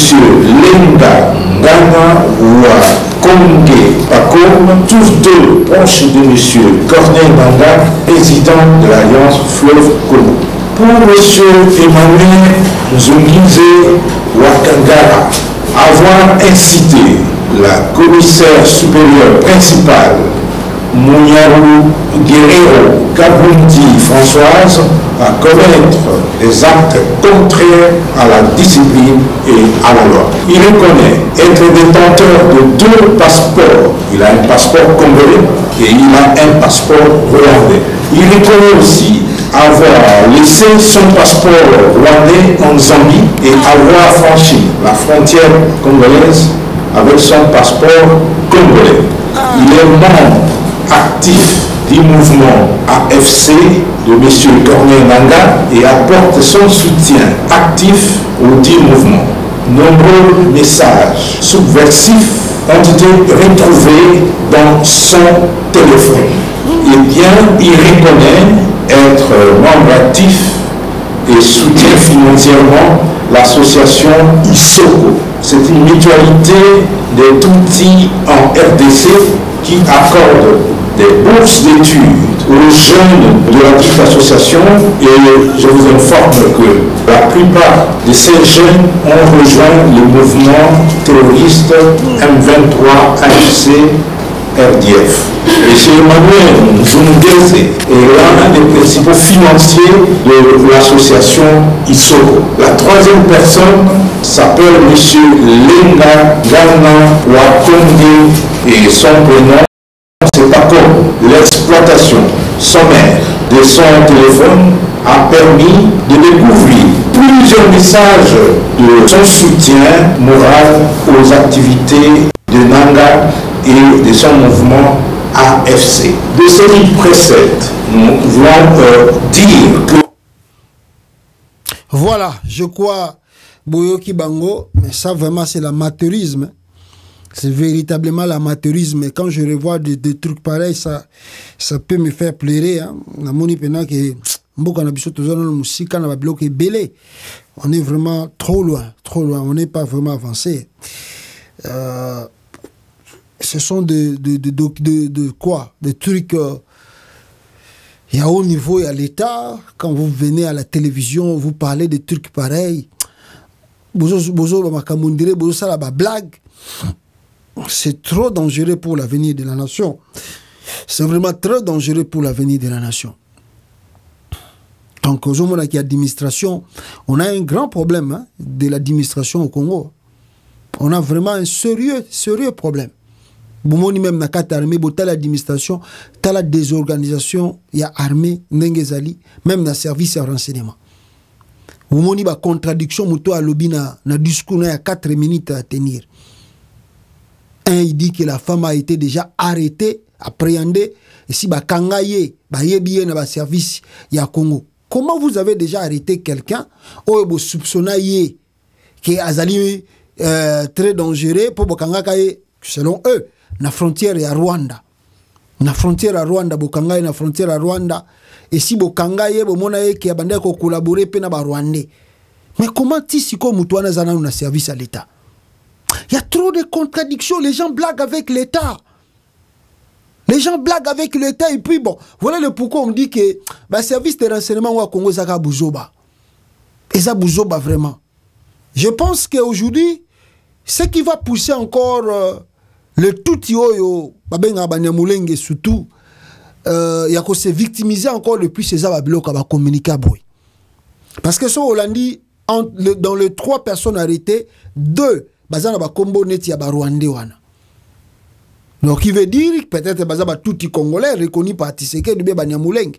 Lenga Ngana Wakonge Pacom, tous 2 proches de M. Corneille Nangaa, président de l'Alliance Fleuve Congo. Pour M. Emmanuel Nzungize Wakagara avoir incité la commissaire supérieure principale Mouniamou Guerrero Kabundi Françoise à commettre des actes contraires à la discipline et à la loi. Il reconnaît être détenteur de 2 passeports. Il a un passeport congolais et il a un passeport rwandais. Il reconnaît aussi avoir laissé son passeport rwandais en Zambie et avoir franchi la frontière congolaise avec son passeport congolais. Il est membre actif du mouvement AFC de M. Corneille Nangaa et apporte son soutien actif au dit mouvement. Nombreux messages subversifs ont été retrouvés dans son téléphone. Eh bien, il reconnaît être membre actif et soutient financièrement l'association ISOCO. C'est une mutualité des outils en RDC qui accorde des bourses d'études aux jeunes de la petite association et je vous informe que la plupart de ces jeunes ont rejoint le mouvement terroriste M23 AFC RDF. M. Emmanuel Nzungeze est l'un des principaux financiers de l'association Isoko. La troisième personne s'appelle M. Lenga Gana Wakonde et son prénom c'est pas comme l'exploitation sommaire de son téléphone a permis de découvrir plusieurs messages de son soutien moral aux activités de Nanga et de son mouvement AFC. De ce qui précède, nous voulons dire que... Voilà, je crois, Boyoki Bango, mais ça vraiment c'est l'amateurisme. C'est véritablement l'amateurisme. Et quand je revois des trucs pareils, ça peut me faire pleurer. On est vraiment trop loin. On n'est pas vraiment avancé. Ce sont de quoi? Des trucs... Il y a haut niveau, il y a l'État. Quand vous venez à la télévision, vous parlez de trucs pareils. Blague. C'est trop dangereux pour l'avenir de la nation. C'est vraiment très dangereux pour l'avenir de la nation. Donc, aujourd'hui, il y a l'administration. On a un grand problème de l'administration au Congo. On a vraiment un sérieux problème. Boumoni même na kata armée, t'as l'administration, t'as la désorganisation, il y a armée, n'engezali, même dans le service de renseignement. Boumoni ba contradiction, mouto à lobby na discours, il y a 4 minutes à tenir. Un, il dit que la femme a été déjà arrêtée, appréhendée, et si ba kangaye, ba yebiye na ba service, il y a Congo. Comment vous avez déjà arrêté quelqu'un, ou vous soupçonnez que azali très dangereux pour Bokangakaye, selon eux, na frontière à Rwanda. Na frontière à Rwanda, Bokangaye na frontière à Rwanda, et si Bokangaye, Bomonaye qui a bandé ko collaborer pe na ba Rwandais. Mais comment tisiko mutuana zana na service à l'État? Il y a trop de contradictions. Les gens blaguent avec l'État. Les gens blaguent avec l'État. Et puis, bon, voilà le pourquoi on dit que le service de renseignement au Congo, ça a bouzoba. Et ça bouzoba vraiment. Je pense qu'aujourd'hui, ce qui va pousser encore le tout yoyo, surtout, il y a que se victimiser encore le plus, c'est ça qui va communiquer à bruit. Parce que ce Hollandi, dans les 3 personnes arrêtées, 2 bazana ba kombo neti ya ba Rwandais wana. Donc il veut dire peut-être bazaba tout congolais reconnu par Tshisekedi de Banyamulenge.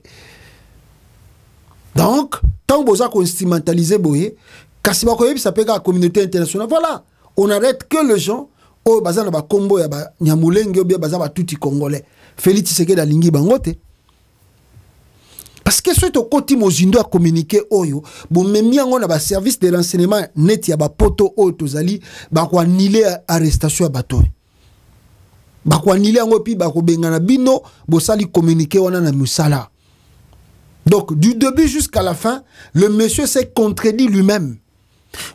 Donc tant boza ko instrumentaliser boye kasi ba ko yebi ça peut la communauté internationale. Voilà, on arrête que les gens au bazana ba kombo ya ba Nyamulenge ou bien bazaba tout congolais. Félix Tshisekedi alingi bangote. Parce que ce côté mozindo a communiqué oyo, bon même yango na ba service de renseignement net ya ba poto oyo tozali ba ko annuler arrestation ya bato. Ba ko annuler yango pi ba ko bengana bino bo sali communiqué wana na musala. Donc du début jusqu'à la fin, le monsieur s'est contredit lui-même.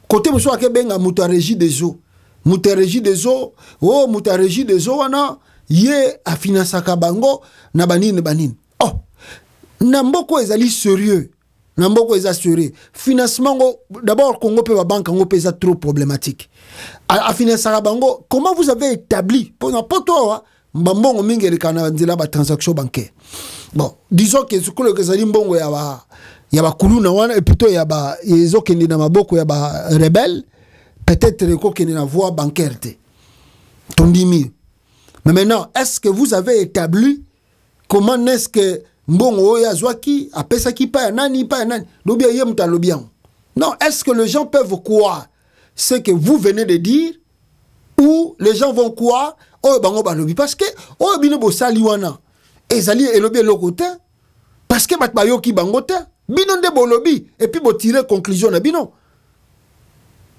Côté monsieur ake benga muta régie des eaux. Muta régie des eaux, oh muta régie des eaux wana ye a financaka bango na banine. Oh Namboko ezali sérieux. Namboko ezali sérieux. Financement, d'abord, Congo peut banque, Congo peut être trop problématique. À financer bango, comment vous avez établi, pour n'importe quoi, mbambongo mingi elikanazila ba transaction bancaire. Bon, disons que ce que le ezali mbongo ya ba kuluna wana et plutôt ya ba ezokende na maboko ya ba rebelle, peut-être ko kende na voie bancaire te. Tondimi. Mais maintenant, est-ce que vous avez établi comment est-ce que Mbongo ya zwaki apesa ki pa nani lobia yem ta lobian. Non, est-ce que les gens peuvent croire ce que vous venez de dire ou les gens vont croire oh bango ba lobi parce que oh bino bo sali wana ezali elobi lokote parce que bat bayoki bango te bino nde bo lobi et puis bo tirer conclusion na bino.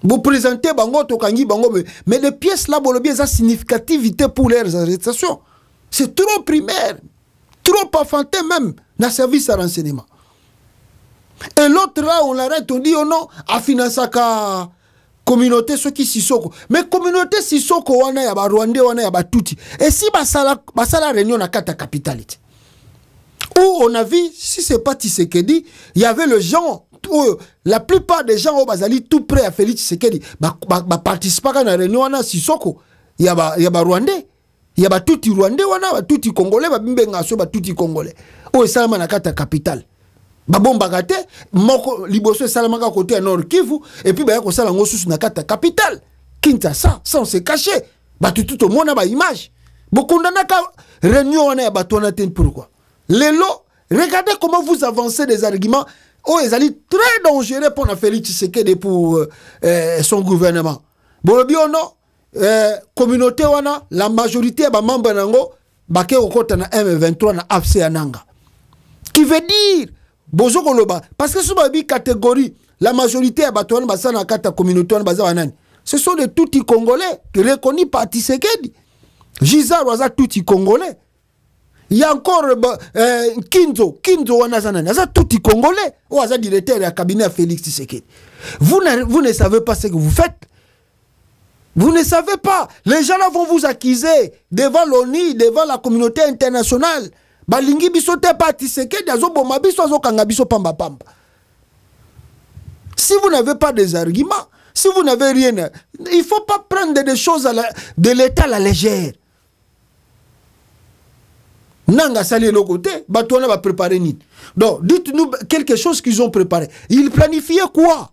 Vous présentez bango to kangi bango mais les pièces là bo lobi ça significativité pour leurs arrestations. C'est trop primaire. Trop enfanté même dans le service de renseignement. Et l'autre là, on l'arrête, on dit oh non, à financer la communauté ceux qui Sissoko. Mais communauté Sissoko, on a ba Rwandais, on a ba touti. Et si basala réunion na kata capitalité. Où on a vu, si c'est pas Tshisekedi, il y avait le gens, la plupart des gens au Bazali tout prêt à Félix Tshisekedi, participer à la réunion na Sissoko. Il y a ba Rwandais. Il y a batuti Rwandais wana, batuti Congolais, babimbe ngaso batuti Congolais. O esalama na kata capitale. Babomba kate, moko liboso esalama ka côté à Nord Kivu, et puis ba ko sala ngosusu na kata capitale. Kinshasa, ça on s'est caché. Batuti tout monde ba image. Bokondana ka réunion wana ya batona ten pourquoi. Lelo, regardez comment vous avancez des arguments. Oh, ils allaient très dangereux pour Félix Tshisekedi pour son gouvernement. Bolobi ono, communauté wana, la majorité ba membre nango, bake okota na M23 na AFC ananga. Qui veut dire, bozo koloba, parce que ce babi catégorie, la majorité ya bato wana basa na kata communauté wana baza wanani. Ce sont des touti congolais, reconnus par Tshisekedi. Gisard waza touti congolais. Il y a encore Kinzo Wanazanani, ça tout est congolais, ou ça directeur du cabinet Félix Tshisekedi. Vous ne savez pas ce que vous faites. Vous ne savez pas. Les gens là vont vous accuser devant l'ONU, devant la communauté internationale. Balingi biso te pa Tshisekedi, azo boma biso azo kanga biso pamba pamba. Si vous n'avez pas des arguments, si vous n'avez rien, il ne faut pas prendre des choses de l'État à la légère. Nanga sali le côté, Batouana va préparer nid. Donc, dites-nous quelque chose qu'ils ont préparé. Ils planifiaient quoi?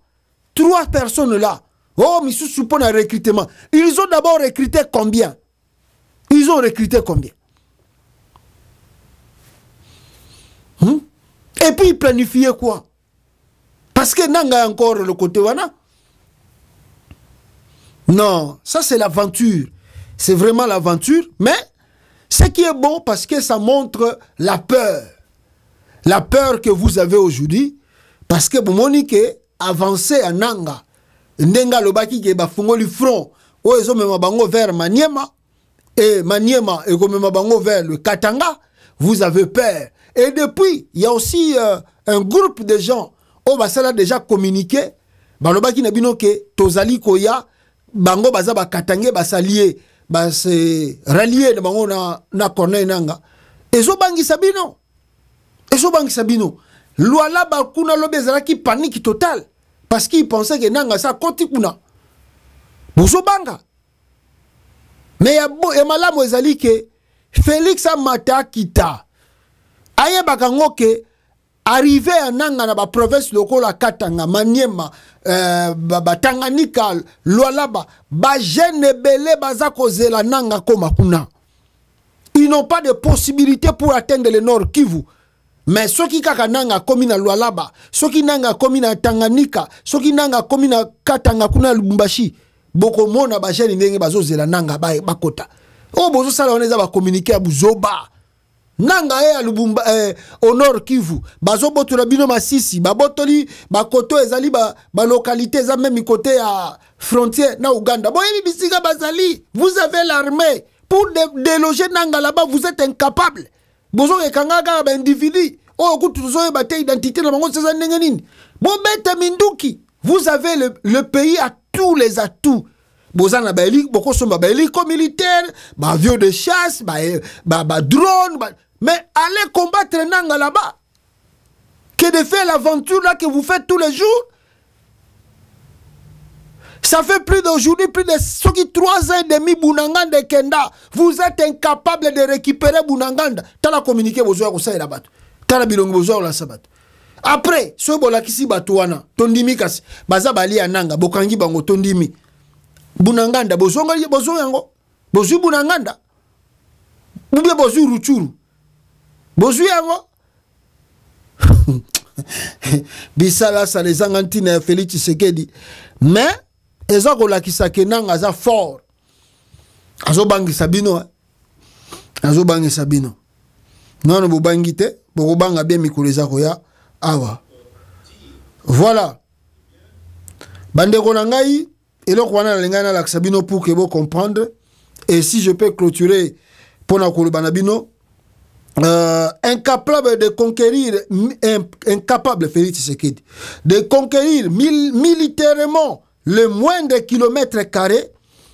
3 personnes là. Oh, mais suppose un recrutement. Ils ont d'abord recruté combien? Ils ont recruté combien? Et puis ils planifiaient quoi? Parce que Nanga encore le côté wana. Non, ça c'est l'aventure. C'est vraiment l'aventure, mais ce qui est bon parce que ça montre la peur. La peur que vous avez aujourd'hui. Parce que vous monique avancer à Nanga. Ndenga lobaki ke bafungoli front. O ezo mema bango vers Maniema. Et Maniema et mema bango vers le Katanga. Vous avez peur. Et depuis, il y a aussi un groupe de gens. Oh basala déjà communiqué. Balobaki na bino ke tozali koya. Bango baza ba Katangé basalié. Bah c'est rallié de bango na corner nanga ezo bangi sabino Luala ba kuna lobezala qui panique totale parce qu'il pensait que nanga sa koti kuna bozo banga mais ya malamu ezali ke Félix Amata kita aye bakango ke arrivé à nanga na ba province lokola Katanga Maniema Tanganyika Lualaba ba jeune belé baza kozela nanga koma kuna. Ils n'ont pas de possibilité pour atteindre le nord Kivu. Mais ceux qui kaka nanga komi na Lualaba, ceux qui nanga komi na Tanganyika, ceux qui nanga komi na Katanga kuna Lubumbashi, boko mona ba jeune ndenge bazo zela nanga ba kota. Oh bozo sala oneza ba communiquer à Buzoba. Nanga à Lubumba au nord Kivu bazo botola bino masisi babotoli bakoto ezali ba localité za même côté à frontière na Uganda boyebi bisiga bazali vous avez l'armée pour déloger nanga là-bas vous êtes incapable bozo ekangaka ba individu oh kutu zo ba te identité na bango seza ndenge nini bobete minduki vous avez le pays a tous les atouts. Bozana ba boko somba ba hélico militaire ba avion de chasse ba drone mais allez combattre Nanga là-bas. Que de faire l'aventure là que vous faites tous les jours. Ça fait plus d'aujourd'hui, plus de 3 ans et demi, Bounanganda et Kenda. Vous êtes incapable de récupérer Bounanganda. T'as communiqué besoin de ça là-bas. T'as bilong besoin de la sabat. Après, ce bola kisi batouana, tondimi kasi, baza bali ananga, bokangi bango tondimi. Bounanganda, besoin yango. Besoin Bounanganda. Ou bien besoin Ruchuru. Besoin yango. Bisala sa les angantines Félix Tshisekedi. Mais eza kolakisa kenanga aza fort. Azo bangi sabino. Azo bangi sabino. Non bo bangi te, bo banga bien mikolo eza koya awa. Voilà. Bande ko nangai eloko wana lengana la sabino pour que vous comprendre et si je peux clôturer pour na kolo banabino incapable de conquérir, incapable Félix Tshisekedi de conquérir militairement le moindre kilomètre carré,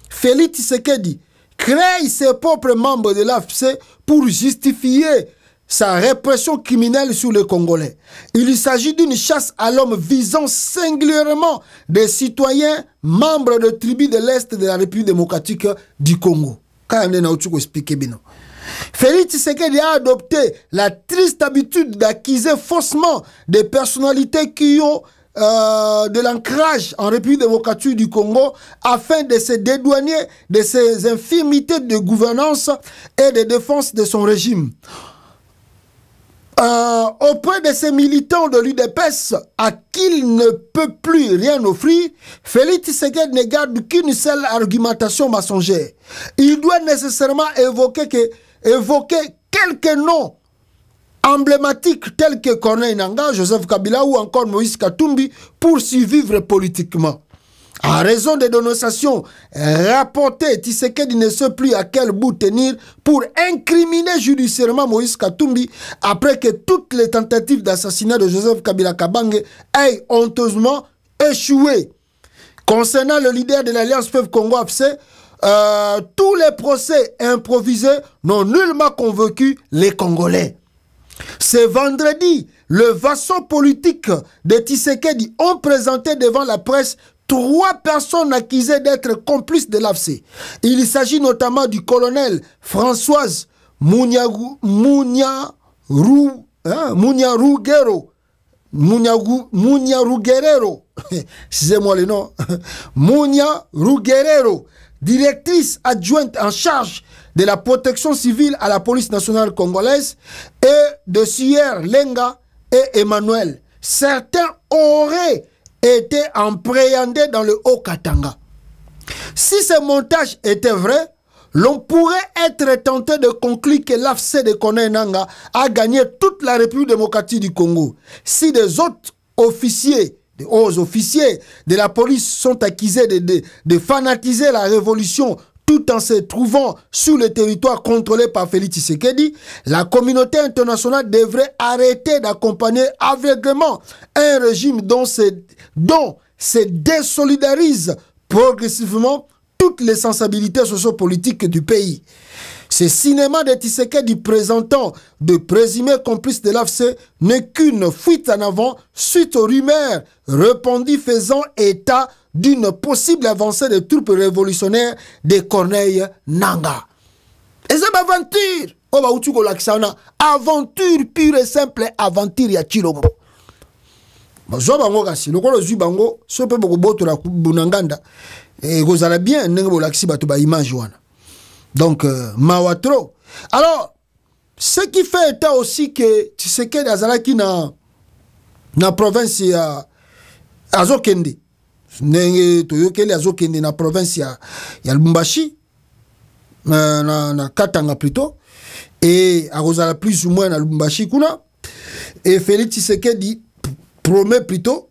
Félix Tshisekedi crée ses propres membres de l'AFC pour justifier sa répression criminelle sur les Congolais. Il s'agit d'une chasse à l'homme visant singulièrement des citoyens membres de tribus de l'Est de la République démocratique du Congo. Félix Tshisekedi a adopté la triste habitude d'accuser faussement des personnalités qui ont de l'ancrage en République démocratique du Congo afin de se dédouaner de ses infirmités de gouvernance et de défense de son régime. Auprès de ces militants de l'UDPS à qui il ne peut plus rien offrir, Félix Tshisekedi ne garde qu'une seule argumentation mensongère. Il doit nécessairement évoquer quelques noms emblématiques tels que Corneille Nangaa, Joseph Kabila ou encore Moïse Katumbi pour survivre politiquement. En raison des dénonciations rapportées, Tshisekedi ne sait plus à quel bout tenir pour incriminer judiciairement Moïse Katumbi après que toutes les tentatives d'assassinat de Joseph Kabila Kabange aient honteusement échoué. Concernant le leader de l'Alliance Fleuve Congo-AFC, tous les procès improvisés n'ont nullement convaincu les Congolais. Ce vendredi, le vassaux politique de Tshisekedi ont présenté devant la presse 3 personnes accusées d'être complices de l'AFC. Il s'agit notamment du colonel Françoise Mouniaruguero, excusez-moi le nom, Mouniaruguero, directrice adjointe en charge de la protection civile à la police nationale congolaise, et de Sier Lenga et Emmanuel. Certains auraient été empréhendés dans le Haut-Katanga. Si ce montage était vrai, l'on pourrait être tenté de conclure que l'AFC de Corneille Nangaa a gagné toute la République démocratique du Congo. Si des autres officiers, des hauts officiers de la police sont accusés de fanatiser la révolution tout en se trouvant sur le territoire contrôlé par Félix Tshisekedi, la communauté internationale devrait arrêter d'accompagner aveuglément un régime dont se désolidarisent progressivement toutes les sensibilités sociopolitiques du pays. Ce cinéma de Tshisekedi présentant de présumés complices de l'AFC n'est qu'une fuite en avant suite aux rumeurs répandues faisant état d'une possible avancée des troupes révolutionnaires de Corneille Nangaa. Et c'est aventure. Aventure pure et simple, aventure ya Chilombo. Bazo bango kasi lokolo zui bango so pe boko boto la bunanganda et gozala bien ndenge bo laksi bato ba image wana. Donc mawatro. Alors ce qui fait état aussi que Tshisekedi azalaki na province ya Azokende. Nenge toyokeli azokende na province ya Lubumbashi na Katanga plutôt, et agozala plus ou moins na Lubumbashi kuna, et Félix Tshisekedi promet plutôt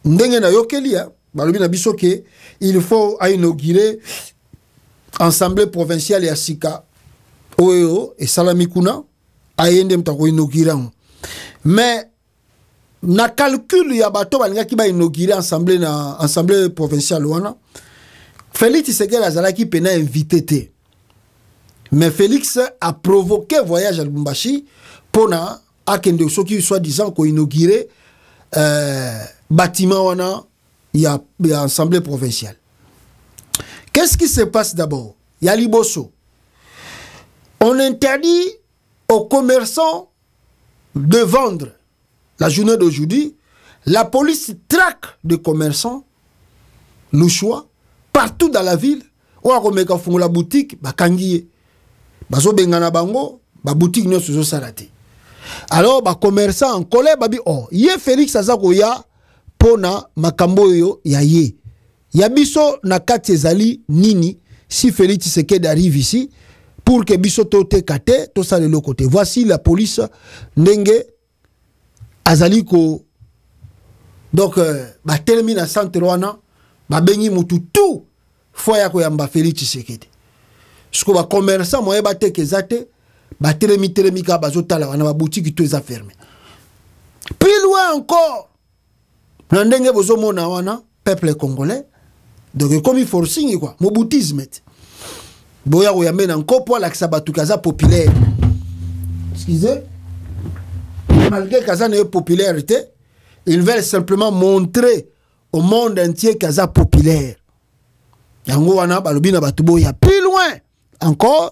ndenge na yokeli ya balobi na biso ke il faut inaugurer assemblée provinciale ya Sika oyo et salami kuna ayende mtako inaugurer, mais na calcul ya bato balingaki ba inaugurer assemblée provinciale wana Félix Tshisekedi azalaki pena invité te, mais Félix a provoqué voyage à Lubumbashi pona akende soki soit disant ko inaugurer bâtiment wana ya assemblée provinciale. Qu'est-ce qui se passe d'abord? Ya liboso, on interdit aux commerçants de vendre. La journée d'aujourd'hui, la police traque des commerçants, le choix, partout dans la ville. Ou à Romeka font la boutique, bakangiye. Bazo bengana bango, ba boutique ne se sarate. Alors, ba commerçant en colère, babi, oh, ye Félix Azako ya, pona makambo yo ya ye. Ya biso na kati ezali nini, si Félix Tshisekedi arrive ici, pour que biso tote kate, to sa de l'autre côté. Voici la police, ndenge, azaliko. Donc ba termine à centre wana ba bengi mutu tout foya ko yamba Félix Tshisekedi. Siko ba commerçant moye ba teke zate ba termi ka bazotala wana ba boutique tout est fermé. Plus loin encore na ndenge bozo mona wana peuple congolais, donc comme il forcing quoi moboutisme boya ko yamena nkopo la kisabatu kaza populaire. Excusez, malgré Kaza n'est popularité, ils veulent simplement montrer au monde entier Kaza populaire. yango wana balobi na bato boya plus loin encore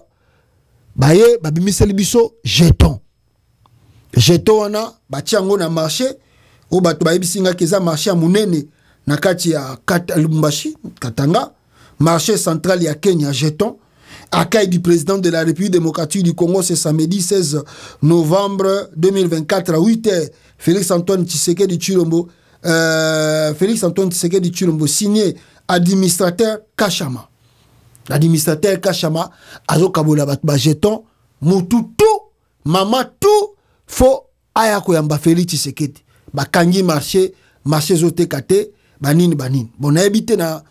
baye babimiseli biso jeton wana batia yango na marché o bato bayebisinga keza marché ya munene na kati ya Lubumbashi Katanga marché central ya Kenya jeton accueil du président de la République démocratique du Congo ce samedi 16 novembre 2024 à 8h Félix Antoine Tshisekedi Tshilombo signé administrateur Kachama. L'administrateur Kachama azo kabola bat ba jeton mututu mama tout fo aya ko yamba Félix Tshisekedi ba kangi marché zote kate banini bon na habité na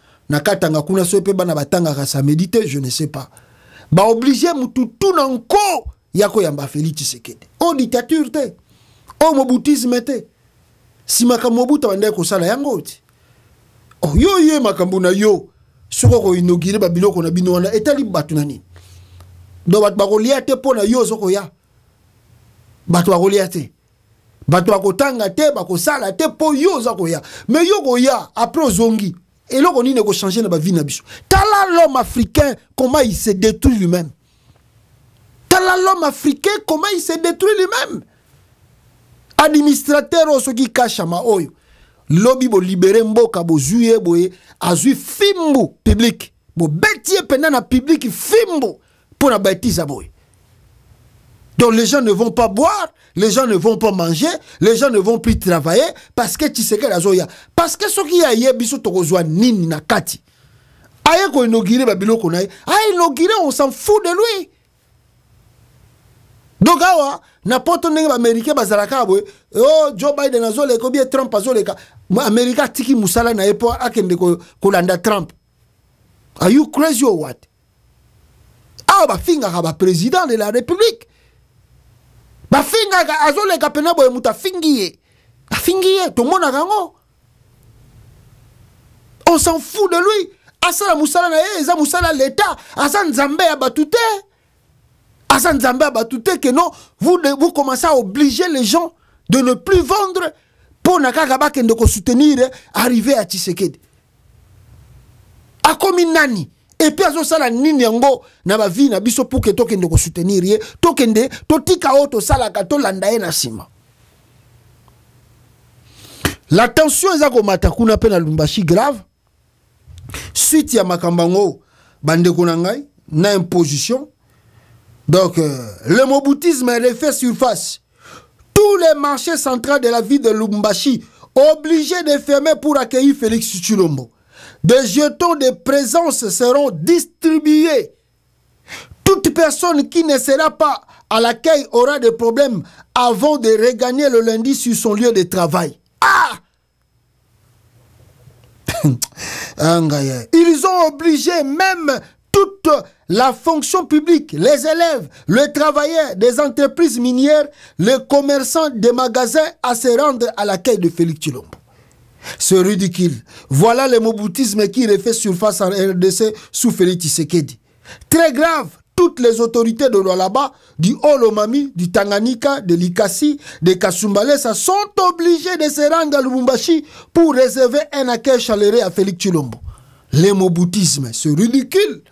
Katanga kuna so pe bana batanga ka samedi te je ne sais pas ba obligé mututu na nko yako yamba Félix Tshisekedi o dictature te o mobutisme te si makambo buta bande ko sala yango ti oh yo ye makambo na yo soko ko inogire ba biloko na bino wana etali batu nani do bat ba ko liate pona yo soko ya batu ba ko liate batu ba ko tanga te ba ko sala te po yo zako ya mais yo ko ya après zongi et là on ne ko changer na ba vie na biso tala l'homme africain comment il se détruit lui-même tala l'homme africain comment il se détruit lui-même administrateur osoki Kachama oyo lobby bo libérer mboka bo zuye boye azui fimbu public bo betie pendant na public fimbu pour na bêtise boye. Donc les gens ne vont pas boire, les gens ne vont pas manger, les gens ne vont plus travailler parce que tu sais que la zoya parce que ce qui a hier biso tokozwa nini na kati aye ko inaugurer ba biloko na inaugurer on s'en fout de lui. Donc awa n'importe n'importe américain bazalaka boye oh Joe Biden azole ko bien Trump azoleka America tiki musala na epo akende ko landa Trump. Are you crazy or what? Ah ba finga ka ba président de la République. Ba finga ka azoleka pena boye muta fingiye. Fingiye to mona kango. On s'en fout de lui. Asa musala na eza musala l'état, asa nzambe ya batute. Hassan Zamba Batouté que non, vous commencez à obliger les gens de ne plus vendre pour Nakagaba de soutenir arriver à Tshisekedi. A comme nani. Et puis à ça nini yango na ba vie na biso pour que tokende ko soutenir ye tokende totika auto sala ka to landa na sima. La tension est à komata kuna pe na Lubumbashi grave. Suite ya makambango bande konangai na imposition. Donc, le moboutisme est refait surface. Tous les marchés centraux de la ville de Lubumbashi obligés de fermer pour accueillir Félix Tshilombo. Des jetons de présence seront distribués. Toute personne qui ne sera pas à l'accueil aura des problèmes avant de regagner le lundi sur son lieu de travail. Ah! Ils ont obligé même toute la fonction publique, les élèves, les travailleurs des entreprises minières, les commerçants des magasins à se rendre à l'accueil de Félix Tshilombo. C'est ridicule. Voilà le moboutisme qui refait surface en RDC sous Félix Tshisekedi. Très grave, toutes les autorités de Lualaba, du Haut-Lomami, du Tanganyika, de l'Ikasi, de Kasumbalesa sont obligées de se rendre à Lubumbashi pour réserver un accueil chaleureux à Félix Tshilombo. Le moboutisme, c'est ridicule.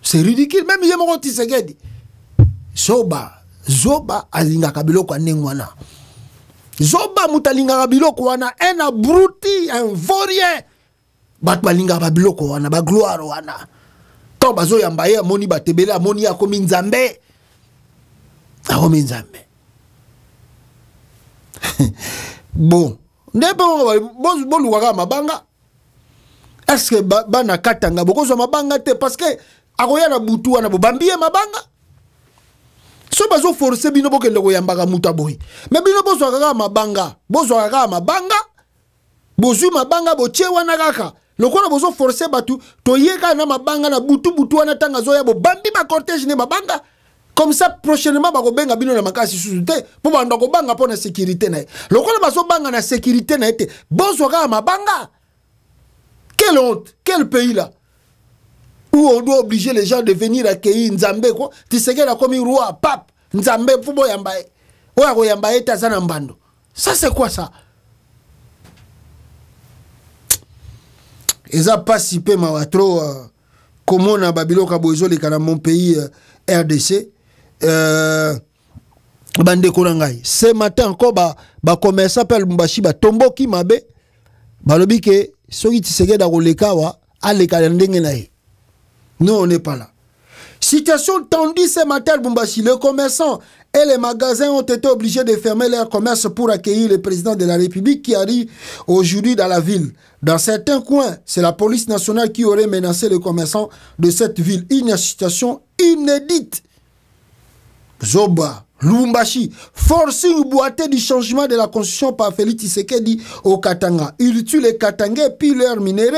C'est ridicule. Même Yemoro Tshisekedi. Zoba alinga kabilo kwa nengwana. Zoba mutalinga kabilo kwa wana. Un abruti, un vaurien. Bat balinga kabilo kwa wana. Ba gloire wana. To bazo yambaye moni batebele moni ya komi nzambe. Akomi nzambe. Bon. Ndepe bon luwaka mabanga. Est-ce que bana katanga bokozo mabanga te parce que akoya na butu wana bobambie mabanga so bazo forcer bino bokende ko yambaka muta boy mais bino bozo kaka mabanga bozu mabanga boche wana kaka lokola bozo forcer batu toyeka na mabanga na butu wana tanga zoya bobambi ba cortège ne mabanga comme ça prochainement bako benga bino na makasi susute po banda ko banga pona sécurité na lokola bazo banga na sécurité na ete bozo kaka mabanga. Quelle honte, quel pays là où on doit obliger les gens de venir accueillir Nzambe quoi. Tu sais qu'elle a comme roi, pape, Nzambe, Fubo Yambaye. Oya Yambaye Tazana Mbando. Ça c'est quoi ça? Ils ont participé à trop comment on a Babylone Kabozo les dans mon pays RDC. Bande Konangai. Ce matin encore ba commerçant appelle Mbashi ba tombo ki mabe. Ba lobi ke soki Tshisekedi akoleka wa aleka ndenge na ye. Nous on n'est pas là. Situation tendue ce matin à Lubumbashi. Les commerçants et les magasins ont été obligés de fermer leur commerce pour accueillir le président de la République qui arrive aujourd'hui dans la ville. Dans certains coins, c'est la police nationale qui aurait menacé les commerçants de cette ville. Une situation inédite. Zoba, Lubumbashi, forcing ou boiter du changement de la constitution par Félix Tshisekedi au Katanga. Ils tuent les Katangais, puis leurs minéraux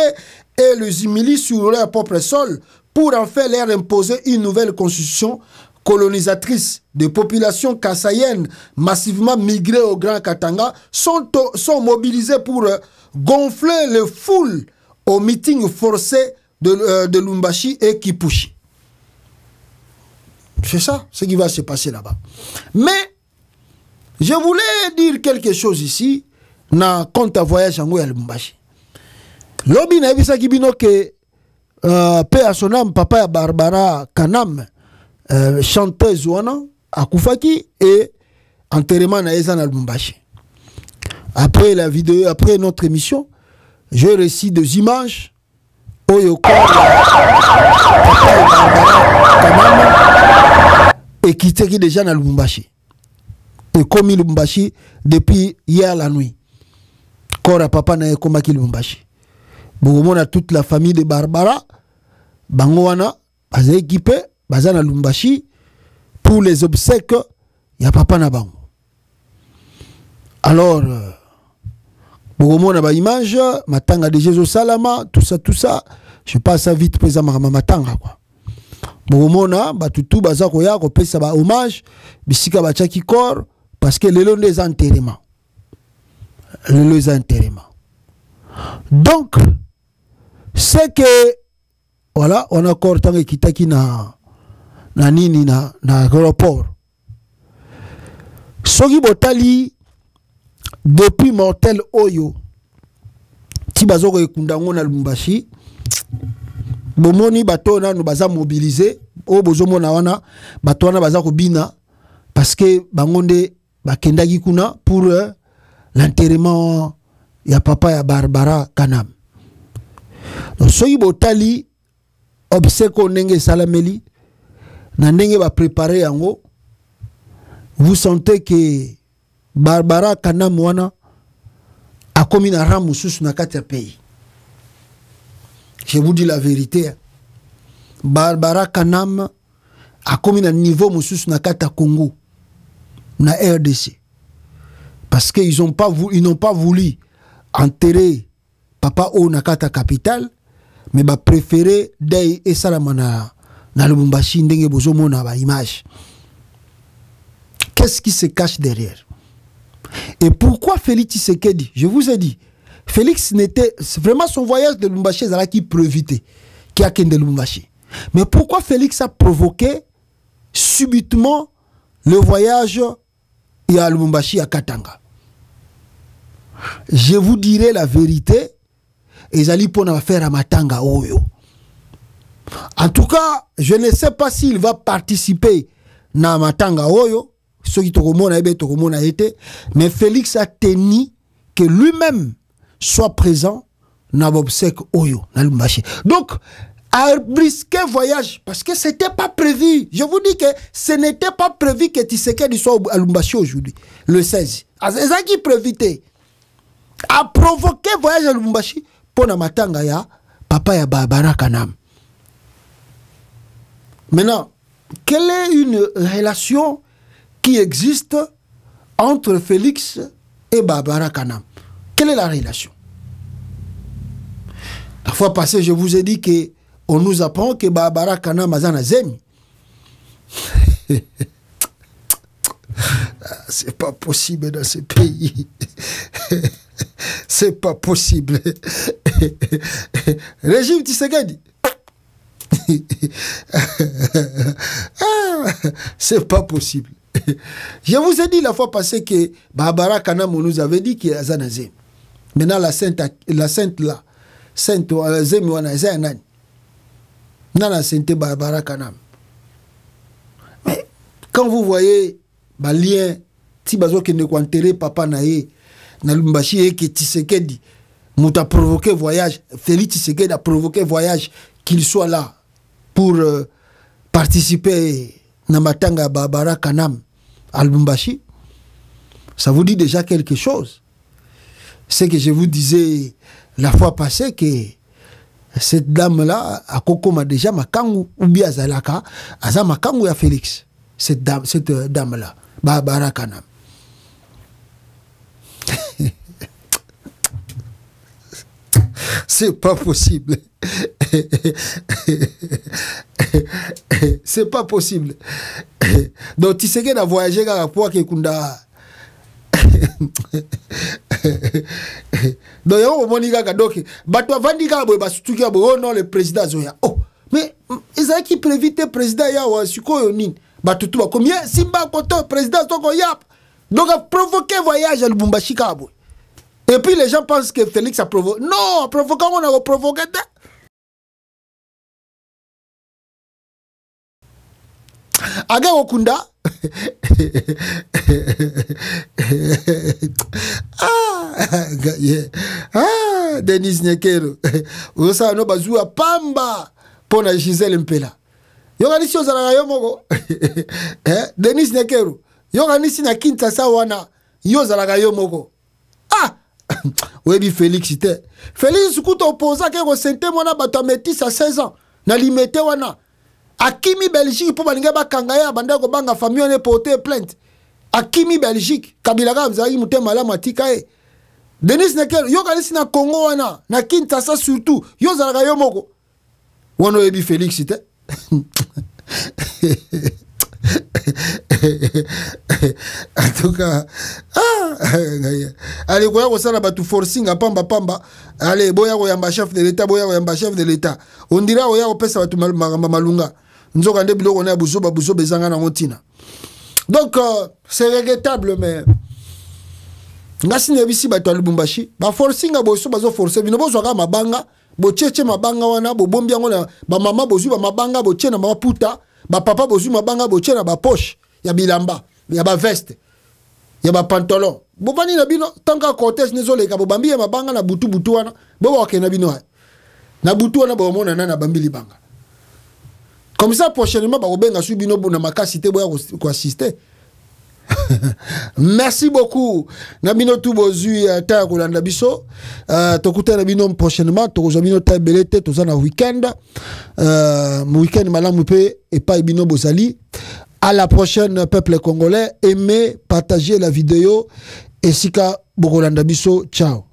et les humilient sur leur propre sol pour en faire leur imposer une nouvelle constitution colonisatrice. Des populations kassayennes massivement migrées au Grand Katanga sont mobilisées pour gonfler les foules au meeting forcé de Lubumbashi et Kipushi. C'est ça ce qui va se passer là-bas. Mais je voulais dire quelque chose ici dans compte à voyage en Lubumbashi. Lobi na bisa kibino ke paix à son âme, papa Barbara Kanam, chanteuse wana akufaki et enterrement na eza na Lubumbashi. Après la vidéo, après notre émission, je récite des images Oyoko et qui était déjà dans Lubumbashi. Et comme Lubumbashi depuis hier la nuit. Kora papa na komaki Lubumbashi. Bon, on a toute la famille de Barbara. Bangoana, baza équipé, baza na Lubumbashi pour les obsèques. Il y a papa na bango. Alors, bon, on a ba image, matanga de Jésus Salama, tout ça. Je passe ça vite présent matanga quoi. Bon, on a batutu baza koya ko pesa ba hommage, bisika ba chaki corps parce que le long des enterrements. Les enterrements. Donc, c'est que voilà, on a encore tant que kitaki na nini na aéroport. Sogi botali depuis mortel oyo tibazo ko ekundango na Lubumbashi bomoni bato na no baza mobiliser o bozomona wana bato wana baza ko bina parce que bangonde bakendaki kuna pour l'enterrement ya papa ya Barbara Kanam. Donc soki botali obseko ndenge salameli na ndenge ba préparer yango, vous sentez que Barbara Kanam wana a commis na ramu sous na kati ya pays. Je vous dis la vérité. Barbara Kanam a commis na niveau sous na kati ya Congo na RDC. Parce qu'ils n'ont pas voulu enterrer papa au nakata capitale, mais ba préféré Dey et Salamana na Lubumbashi ndenge bozomona ba image. Qu'est-ce qui se cache derrière? Et pourquoi Félix Tshisekedi? Je vous ai dit, Félix n'était vraiment son voyage de Lubumbashi qui prévité, qui a de Lubumbashi. Mais pourquoi Félix a provoqué subitement le voyage à Lubumbashi à Katanga? Je vous dirai la vérité. Ezali pona faire à Matanga Oyo. En tout cas, je ne sais pas s'il va participer na Matanga Oyo. Ce qui a été, mais Félix a tenu que lui-même soit présent na Bobsek Oyo na Lubumbashi. Donc, à risquer voyage parce que c'était pas prévu. Je vous dis que ce n'était pas prévu que Tshisekedi soit à Lubumbashi aujourd'hui, le 16. C'est ça qui prévitait. A provoqué voyage à Lubumbashi pour na matanga ya papa ya Barbara Kanam. Maintenant, quelle est une relation qui existe entre Félix et Barbara Kanam? Quelle est la relation? La fois passée, je vous ai dit que on nous apprend que Barbara Kanam a un zemi. C'est pas possible dans ce pays. C'est pas possible. Régime Tshisekedi. C'est pas possible. Je vous ai dit la fois passée que Barbara Kanam nous avait dit qu'il y a Zanazé. Maintenant la sainte là, Sainte Zemi wana eza nani nana Sainte Barbara Kanam. Mais quand vous voyez ba lien ti bazo ke ne ko enterrer papa na ye na Lubumbashi et que Tshisekedi m'a provoqué voyage, Félix Tshisekedi a provoqué voyage qu'il soit là pour participer na matanga Barbara Kanam à Lubumbashi. Ça vous dit déjà quelque chose. C'est que je vous disais la fois passée que cette dame-là, à Koko m'a déjà makangu, ou bien Zalaka, aza makangu ya Félix. Cette dame-là, Barbara Kanam. C'est pas possible. C'est pas possible. Donc, tu sais qu'il a voyagé à la fois que Kunda. Donc, il y a un moment où il y a oh non, le président Zoya. Oh, mais ils ont qui prévite le président Yawa, Suko Yonin. Batutua, combien Simba Koto, président Toko Yap. Donc, a provoqué voyage à Lubumbashi Kabo. Et puis les gens pensent que Félix a provoqué. Non, provoquant, on a provoqué. Aga Okunda. Denis Nyekero. Osa no bazua pamba pona Gisèle Mpela. Yoganisi ozalaka yo moko. Denis Nyekero. Yoganisi na Kinshasa wana yozalaka yo moko. Ah! Oui, Félix était. Félix Kouta opposa ke ko sente mona bato métis à 16 ans. Na limité wana. Akimi Belgique pour balinga bakangaya banda ko banga famille on est porté plainte. Akimi Belgique Kabila ka mzali mutema la matika e. Denis Nekel yo kanisi na Congo wana na Kinshasa surtout yo zalaka yo moko. Wono ebi Félix était. En tout cas, allez, quoi, on s'en a battu forcing à pamba pamba. Allez, boya oyamba chef de l'État, boya oyamba chef de l'État. On dira oya opesa batu malunga. Nous avons des bilans on a bouzo bezanga na montina. Donc c'est regrettable mais ngasi ne bisi batu Lubumbashi, ba forcing a boso bazo forcer bino bozo ka mabanga, bo cheche mabanga wana bo bombi ngona ba mama bozu ba mabanga bo chena ba puta. Ba papa bozu mabanga boche na ba poche ya bilamba ya ba veste ya ba pantalon bobani na bino tanga cortège nezole ka bobambi ya mabanga na butu wana bo wa ke na bino na butu wana bo mona na bambi libanga comme ça prochainement ba obenga su bino na makasi te boya ko assister. Merci beaucoup Nabino tout bozu ta kolanda biso tokuta na bino prochainement tokozwa bino ta belete tozana weekend weekend malamu pe et pas bino bozali. À la prochaine peuple congolais, aimez, partagez la vidéo et sika bokolanda biso, ciao.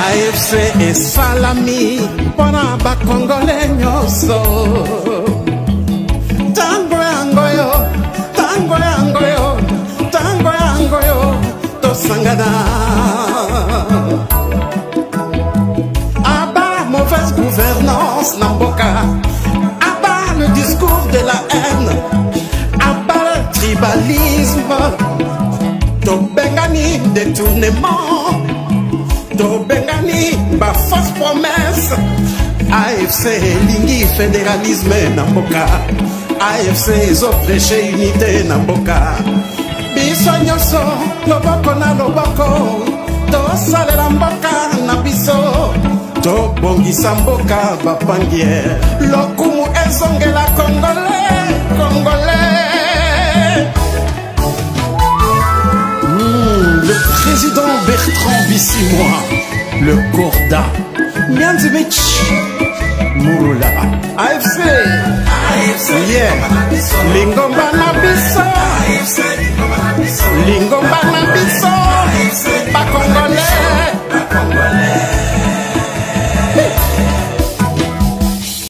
AFC et salami pona ba congolais nyoso tango yangoyo to sangada aba mauvaise gouvernance namboka aba le discours de la haine aba le tribalisme to bengani détournement to bengani ba fausse promesse. AFC lingi fédéralisme namboka AFC zo prêcher unité namboka biso nyoso loboko na loboko to salela mboka na biso to bongisa mboka bapangier lokumu ezongela congolais le président Bertrand Bissimois, le Corda, Nyanzimich, Murula, AFC, yeah, Lingomba na biso, Lingomba na biso,